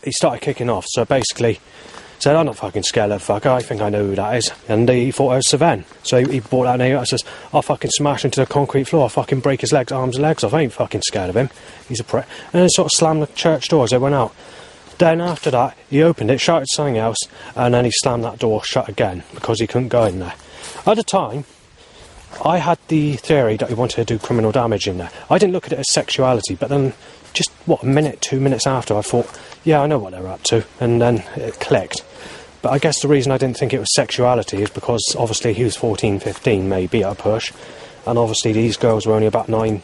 he started kicking off. So basically said, I'm not fucking scared of that fucker, I think I know who that is. And he thought I was Savan. So he brought that name out and says, I'll fucking smash into the concrete floor, I'll fucking break his legs, arms and legs off, I ain't fucking scared of him. He's a prick. And then sort of slammed the church door as they went out. Then after that, he opened it, shouted something else, and then he slammed that door shut again, because he couldn't go in there. At the time, I had the theory that he wanted to do criminal damage in there. I didn't look at it as sexuality, but then just, a minute, 2 minutes after, I thought, yeah, I know what they're up to, and then it clicked. But I guess the reason I didn't think it was sexuality is because obviously he was 14, 15, maybe at a push, and obviously these girls were only about 9,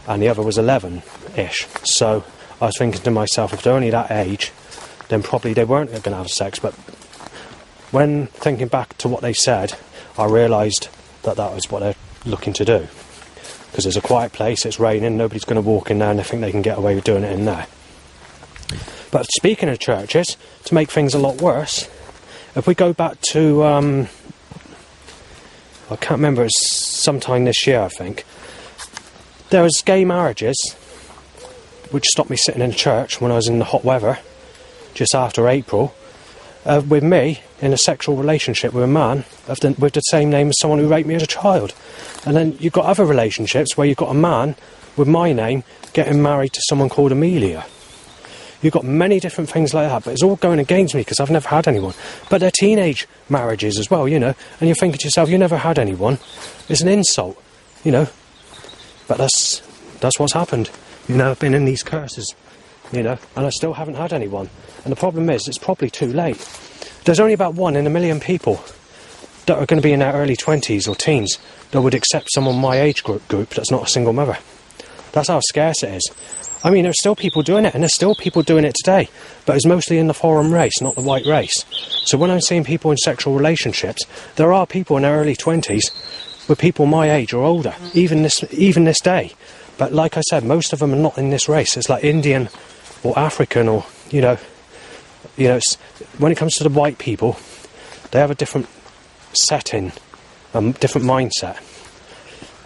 and the other was 11-ish. So I was thinking to myself, if they're only that age, then probably they weren't going to have sex. But when thinking back to what they said, I realised that that was what they're looking to do. Because it's a quiet place, it's raining, nobody's going to walk in there, and they think they can get away with doing it in there. But speaking of churches, to make things a lot worse, if we go back to, I can't remember, it's sometime this year I think, there was gay marriages, which stopped me sitting in church when I was in the hot weather, just after April, with me in a sexual relationship with a man with the same name as someone who raped me as a child. And then you've got other relationships where you've got a man with my name getting married to someone called Amelia. You've got many different things like that, but it's all going against me because I've never had anyone. But they're teenage marriages as well, you know, and you're thinking to yourself, you never had anyone. It's an insult, you know. But that's what's happened. You know, I've been in these curses, you know, and I still haven't had anyone. And the problem is, it's probably too late. There's only about 1 in a million people that are going to be in their early 20s or teens that would accept someone my age group that's not a single mother. That's how scarce it is. I mean, there's still people doing it, and there's still people doing it today, but it's mostly in the foreign race, not the white race. So when I'm seeing people in sexual relationships, there are people in their early 20s with people my age or older, even this day. But like I said, most of them are not in this race. It's like Indian or African or, you know, when it comes to the white people, they have a different setting, different mindset.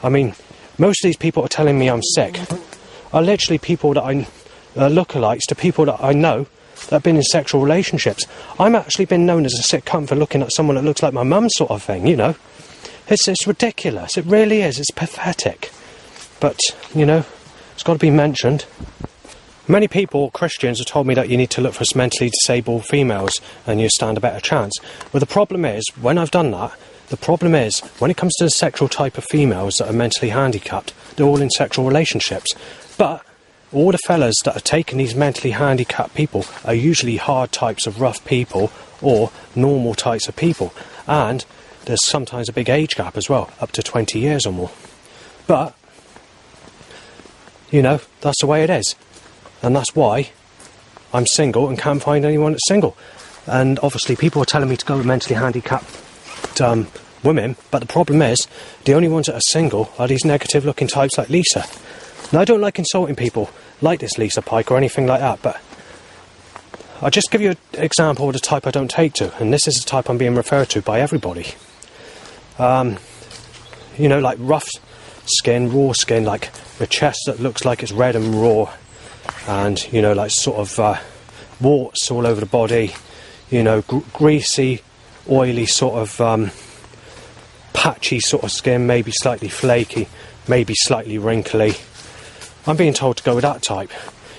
I mean, most of these people are telling me I'm sick are literally people that I lookalikes to people that I know that have been in sexual relationships. I'm actually been known as a sick cunt for looking at someone that looks like my mum, sort of thing, you know. It's ridiculous. It really is. It's pathetic. But, you know, it's got to be mentioned. Many people, Christians, have told me that you need to look for mentally disabled females and you stand a better chance. Well, the problem is, when I've done that, the problem is, when it comes to the sexual type of females that are mentally handicapped, they're all in sexual relationships. But all the fellas that are taking these mentally handicapped people are usually hard types of rough people or normal types of people. And there's sometimes a big age gap as well, up to 20 years or more. But, you know, that's the way it is. And that's why I'm single and can't find anyone that's single. And obviously people are telling me to go with mentally handicapped women, but the problem is, the only ones that are single are these negative looking types like Lisa. Now, I don't like insulting people like this Lisa Pike or anything like that, but I'll just give you an example of the type I don't take to, and this is the type I'm being referred to by everybody. You know, like rough skin, raw skin, like a chest that looks like it's red and raw, and, you know, like sort of warts all over the body, you know, greasy, oily sort of patchy sort of skin, maybe slightly flaky, maybe slightly wrinkly. I'm being told to go with that type.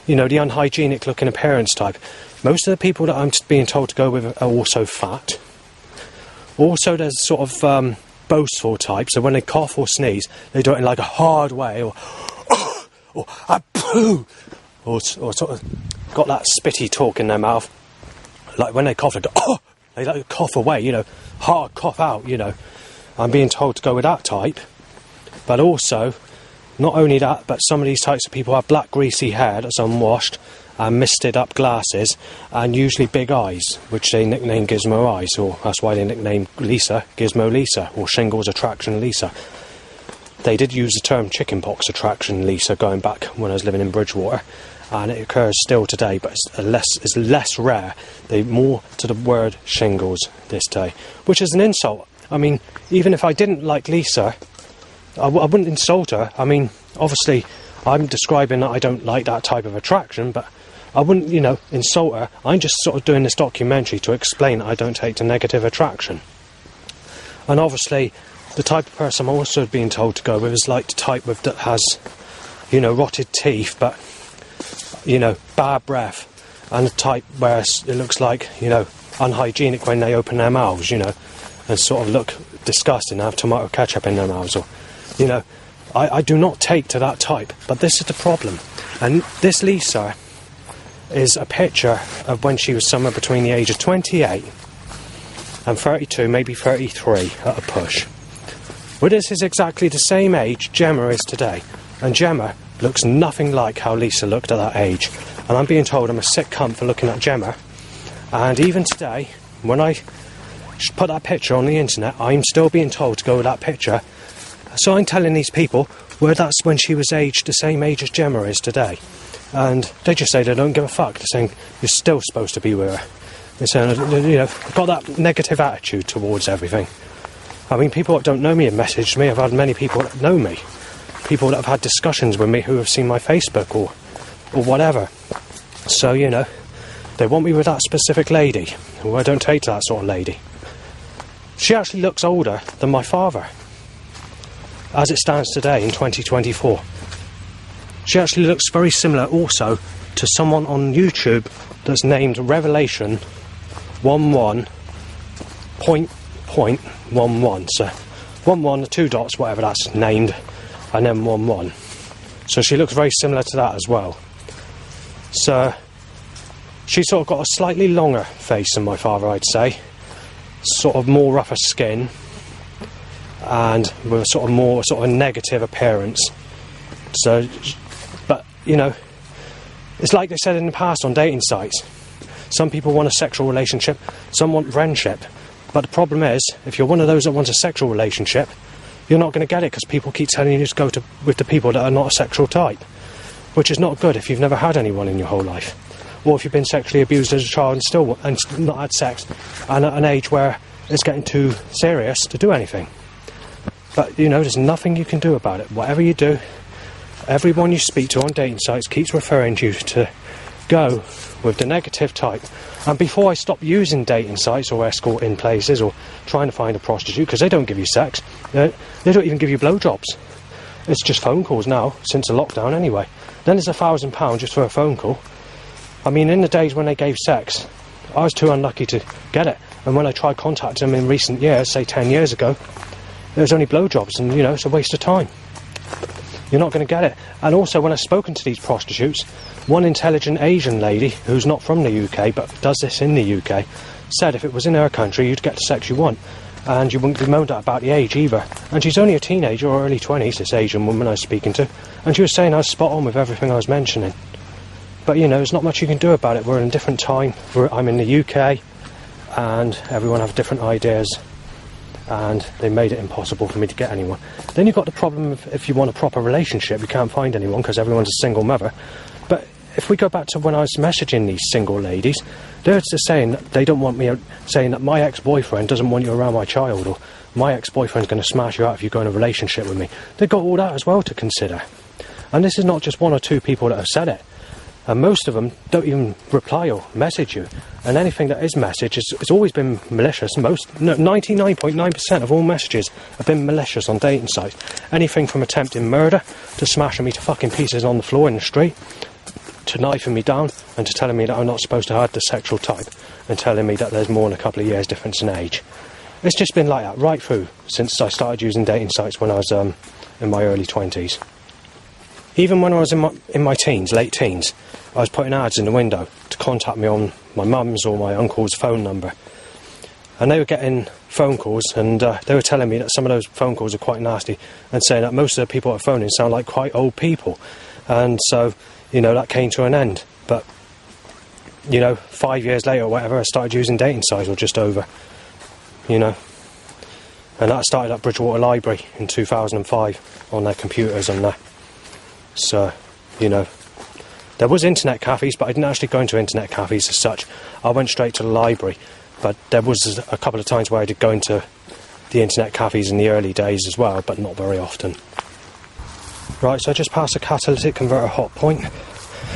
You know, the unhygienic looking appearance type. Most of the people that I'm being told to go with are also fat. Also, there's sort of boastful type, so when they cough or sneeze, they do it in like a hard way, or poo, or sort of got that spitty talk in their mouth. Like when they cough, they go, oh! They like to cough away, you know, hard cough out, you know. I'm being told to go with that type. But also, not only that, but some of these types of people have black greasy hair that's unwashed and misted up glasses and usually big eyes, which they nickname Gizmo Eyes, or that's why they nickname Lisa Gizmo Lisa, or Shingles Attraction Lisa. They did use the term chickenpox attraction Lisa going back when I was living in Bridgewater, and it occurs still today, but it's less rare. They're more to the word shingles this day, which is an insult. I mean, even if I didn't like Lisa, I wouldn't insult her. I mean, obviously, I'm describing that I don't like that type of attraction, but I wouldn't, you know, insult her. I'm just sort of doing this documentary to explain that I don't take to negative attraction. And obviously, the type of person I'm also being told to go with is like the type that has, you know, rotted teeth, but, you know, bad breath. And the type where it looks like, you know, unhygienic when they open their mouths, you know, and sort of look disgusting, have tomato ketchup in their mouths, or, you know, I do not take to that type. But this is the problem. And this Lisa is a picture of when she was somewhere between the age of 28 and 32, maybe 33 at a push. Well, this is exactly the same age Gemma is today, and Gemma looks nothing like how Lisa looked at that age. And I'm being told I'm a sick cunt for looking at Gemma. And even today, when I put that picture on the internet, I'm still being told to go with that picture. So I'm telling these people, well, that's when she was aged the same age as Gemma is today. And they just say they don't give a fuck. They're saying, you're still supposed to be with her. They're saying, you know, I've got that negative attitude towards everything. I mean, people that don't know me have messaged me. I've had many people that know me. People that have had discussions with me who have seen my Facebook or whatever. So, you know, they want me with that specific lady. Well, I don't take to that sort of lady. She actually looks older than my father, as it stands today in 2024. She actually looks very similar also to someone on YouTube that's named Revelation 11.11. So 11, the 2 dots, whatever that's named, and then 11. So she looks very similar to that as well. So she's sort of got a slightly longer face than my father, I'd say. Sort of more rougher skin, and with a sort of more sort of negative appearance. So, but you know, it's like they said in the past on dating sites. Some people want a sexual relationship, some want friendship. But the problem is, if you're one of those that wants a sexual relationship, you're not going to get it because people keep telling you to go with the people that are not a sexual type, which is not good if you've never had anyone in your whole life, or if you've been sexually abused as a child and not had sex, and at an age where it's getting too serious to do anything. But you know, there's nothing you can do about it. Whatever you do, everyone you speak to on dating sites keeps referring you to go with the negative type. And before I stop using dating sites or escorting places or trying to find a prostitute, because they don't give you sex, they don't even give you blowjobs. It's just phone calls now, since the lockdown anyway. Then there's £1,000 just for a phone call. I mean, in the days when they gave sex, I was too unlucky to get it. And when I tried contacting them in recent years, say 10 years ago, there was only blowjobs, and you know, it's a waste of time. You're not going to get it. And also, when I've spoken to these prostitutes, one intelligent Asian lady, who's not from the UK, but does this in the UK, said if it was in her country, you'd get the sex you want. And you wouldn't be moaned at about the age either. And she's only a teenager or early 20s, this Asian woman I was speaking to. And she was saying I was spot on with everything I was mentioning. But, you know, there's not much you can do about it. We're in a different time. I'm in the UK, and everyone have different ideas. And they made it impossible for me to get anyone. Then you've got the problem of if you want a proper relationship, you can't find anyone because everyone's a single mother. But if we go back to when I was messaging these single ladies, they're just saying that they don't want me, saying that my ex-boyfriend doesn't want you around my child, or my ex-boyfriend's going to smash you out if you go in a relationship with me. They've got all that as well to consider. And this is not just 1 or 2 people that have said it. And most of them don't even reply or message you. And anything that is message it's always been malicious. 99.9% of all messages have been malicious on dating sites. Anything from attempting murder, to smashing me to fucking pieces on the floor in the street, to knifing me down, and to telling me that I'm not supposed to have the sexual type, and telling me that there's more than a couple of years difference in age. It's just been like that right through since I started using dating sites when I was in my early 20s. Even when I was in my teens, late teens, I was putting ads in the window to contact me on my mum's or my uncle's phone number. And they were getting phone calls, and they were telling me that some of those phone calls are quite nasty, and saying that most of the people that are phoning sound like quite old people. And so, you know, that came to an end. But, you know, 5 years later or whatever, I started using dating sites, or just over, you know. And that started at Bridgewater Library in 2005 on their computers and that. So, you know, there was internet cafes, but I didn't actually go into internet cafes as such. I went straight to the library, but there was a couple of times where I did go into the internet cafes in the early days as well, but not very often. Right, so I just passed a catalytic converter hot point.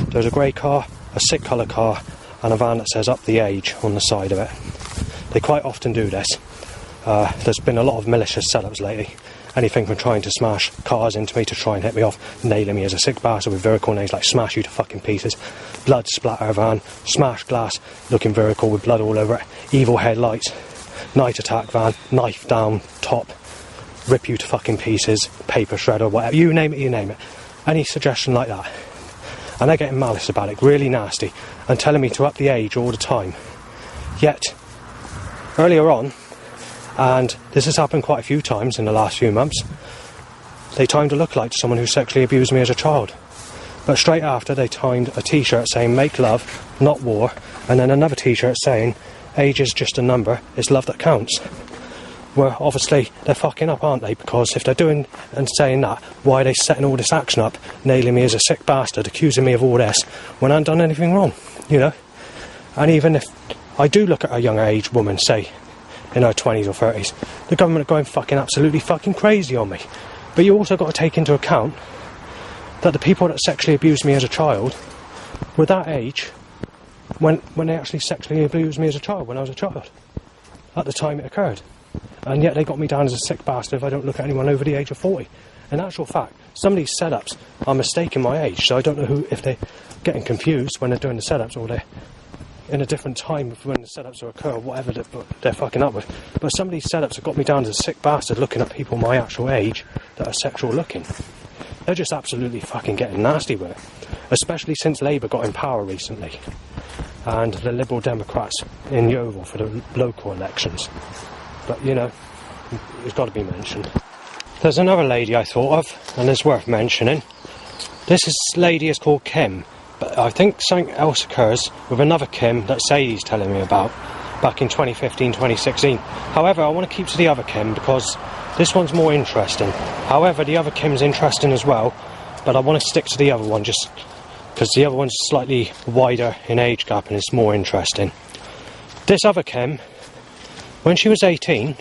There's a grey car a sick colour car and a van that says up the age on the side of it. They quite often do this. There's been a lot of malicious setups lately. Anything from trying to smash cars into me to try and hit me off, nailing me as a sick bastard with vertical names like smash you to fucking pieces, blood splatter van, smash glass, looking vertical with blood all over it, evil headlights, night attack van, knife down top, rip you to fucking pieces, paper shredder, whatever, you name it. Any suggestion like that. And they're getting malice about it, really nasty, and telling me to up the age all the time. Yet, earlier on, and this has happened quite a few times in the last few months, they timed a lookalike to someone who sexually abused me as a child. But straight after, they timed a t-shirt saying make love, not war, and then another t-shirt saying age is just a number, it's love that counts. Well, obviously they're fucking up, aren't they? Because if they're doing and saying that, why are they setting all this action up, nailing me as a sick bastard, accusing me of all this when I haven't done anything wrong, you know? And even if I do look at a young age woman, say in her 20s or 30s, the government are going fucking absolutely fucking crazy on me. But you also got to take into account that the people that sexually abused me as a child were that age when they actually sexually abused me as a child, when I was a child, at the time it occurred. And yet they got me down as a sick bastard if I don't look at anyone over the age of 40. In actual fact, some of these setups are mistaking my age, so I don't know if they're getting confused when they're doing the setups or they're in a different time when the setups are occur, whatever they're fucking up with. But some of these setups have got me down as a sick bastard looking at people my actual age that are sexual looking. They're just absolutely fucking getting nasty with it. Especially since Labour got in power recently. And the Liberal Democrats in Yeovil for the local elections. But, you know, it's got to be mentioned. There's another lady I thought of, and it's worth mentioning. Lady is called Kim. But I think something else occurs with another Kim that Sadie's telling me about back in 2015, 2016. However, I want to keep to the other Kim because this one's more interesting. However, the other Kim's interesting as well, but I want to stick to the other one just because the other one's slightly wider in age gap and it's more interesting. This other Kim, when she was 18,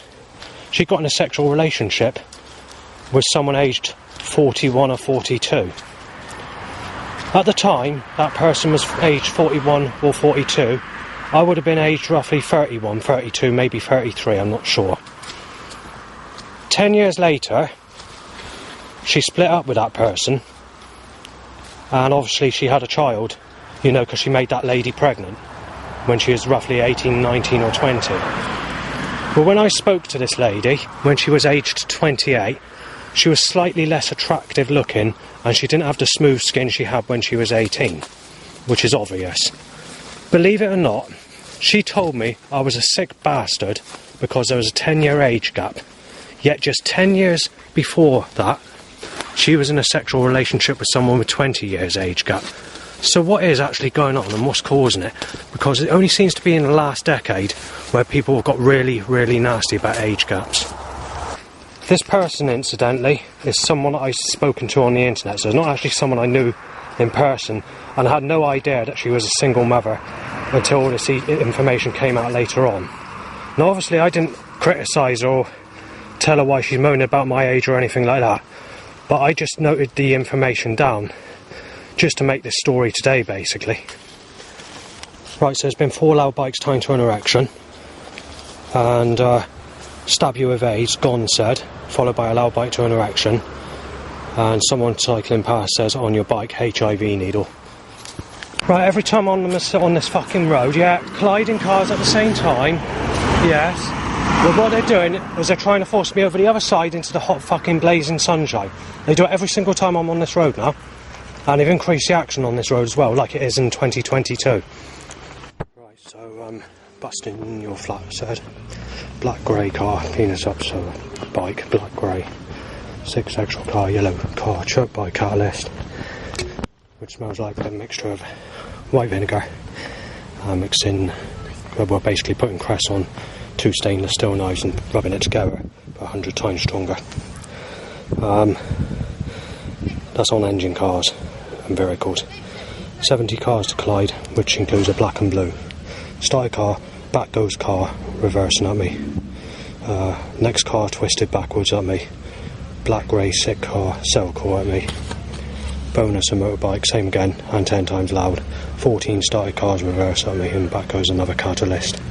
she got in a sexual relationship with someone aged 41 or 42. At the time, that person was aged 41 or 42. I would have been aged roughly 31, 32, maybe 33, I'm not sure. 10 years later, she split up with that person. And obviously she had a child, you know, because she made that lady pregnant when she was roughly 18, 19 or 20. But when I spoke to this lady, when she was aged 28, she was slightly less attractive looking and she didn't have the smooth skin she had when she was 18, which is obvious. Believe it or not, she told me I was a sick bastard because there was a 10-year age gap. Yet just 10 years before that, she was in a sexual relationship with someone with 20 years age gap. So what is actually going on and what's causing it? Because it only seems to be in the last decade where people have got really, really nasty about age gaps. This person, incidentally, is someone that I've spoken to on the internet, so it's not actually someone I knew in person, and I had no idea that she was a single mother until all this information came out later on. Now obviously I didn't criticise her or tell her why she's moaning about my age or anything like that, but I just noted the information down just to make this story today, basically. Right, so there's been 4 loud bikes timed to an erection, and stab you with AIDS, gone said, followed by a loud bike to an erection, and someone cycling past says on your bike HIV needle. Right, every time on this fucking road, yeah, colliding cars at the same time, yes. Well, what they're doing is they're trying to force me over the other side into the hot fucking blazing sunshine. They do it every single time I'm on this road now, and they've increased the action on this road as well, like it is in 2022. Right, so busting your flat said. Black grey car, penis up, so bike, black grey. 6 sexual car, yellow car, choked by catalyst, which smells like a mixture of white vinegar, mixing, well, basically putting cress on 2 stainless steel knives and rubbing it together, but 100 times stronger. That's on engine cars and vehicles. 70 cars to collide, which includes a black and blue. Started car, back goes car, reversing at me. Next car twisted backwards at me. Black grey sick car, cell core at me. Bonus a motorbike, same again, and 10 times loud. 14 started cars reverse on me, and back goes another catalyst.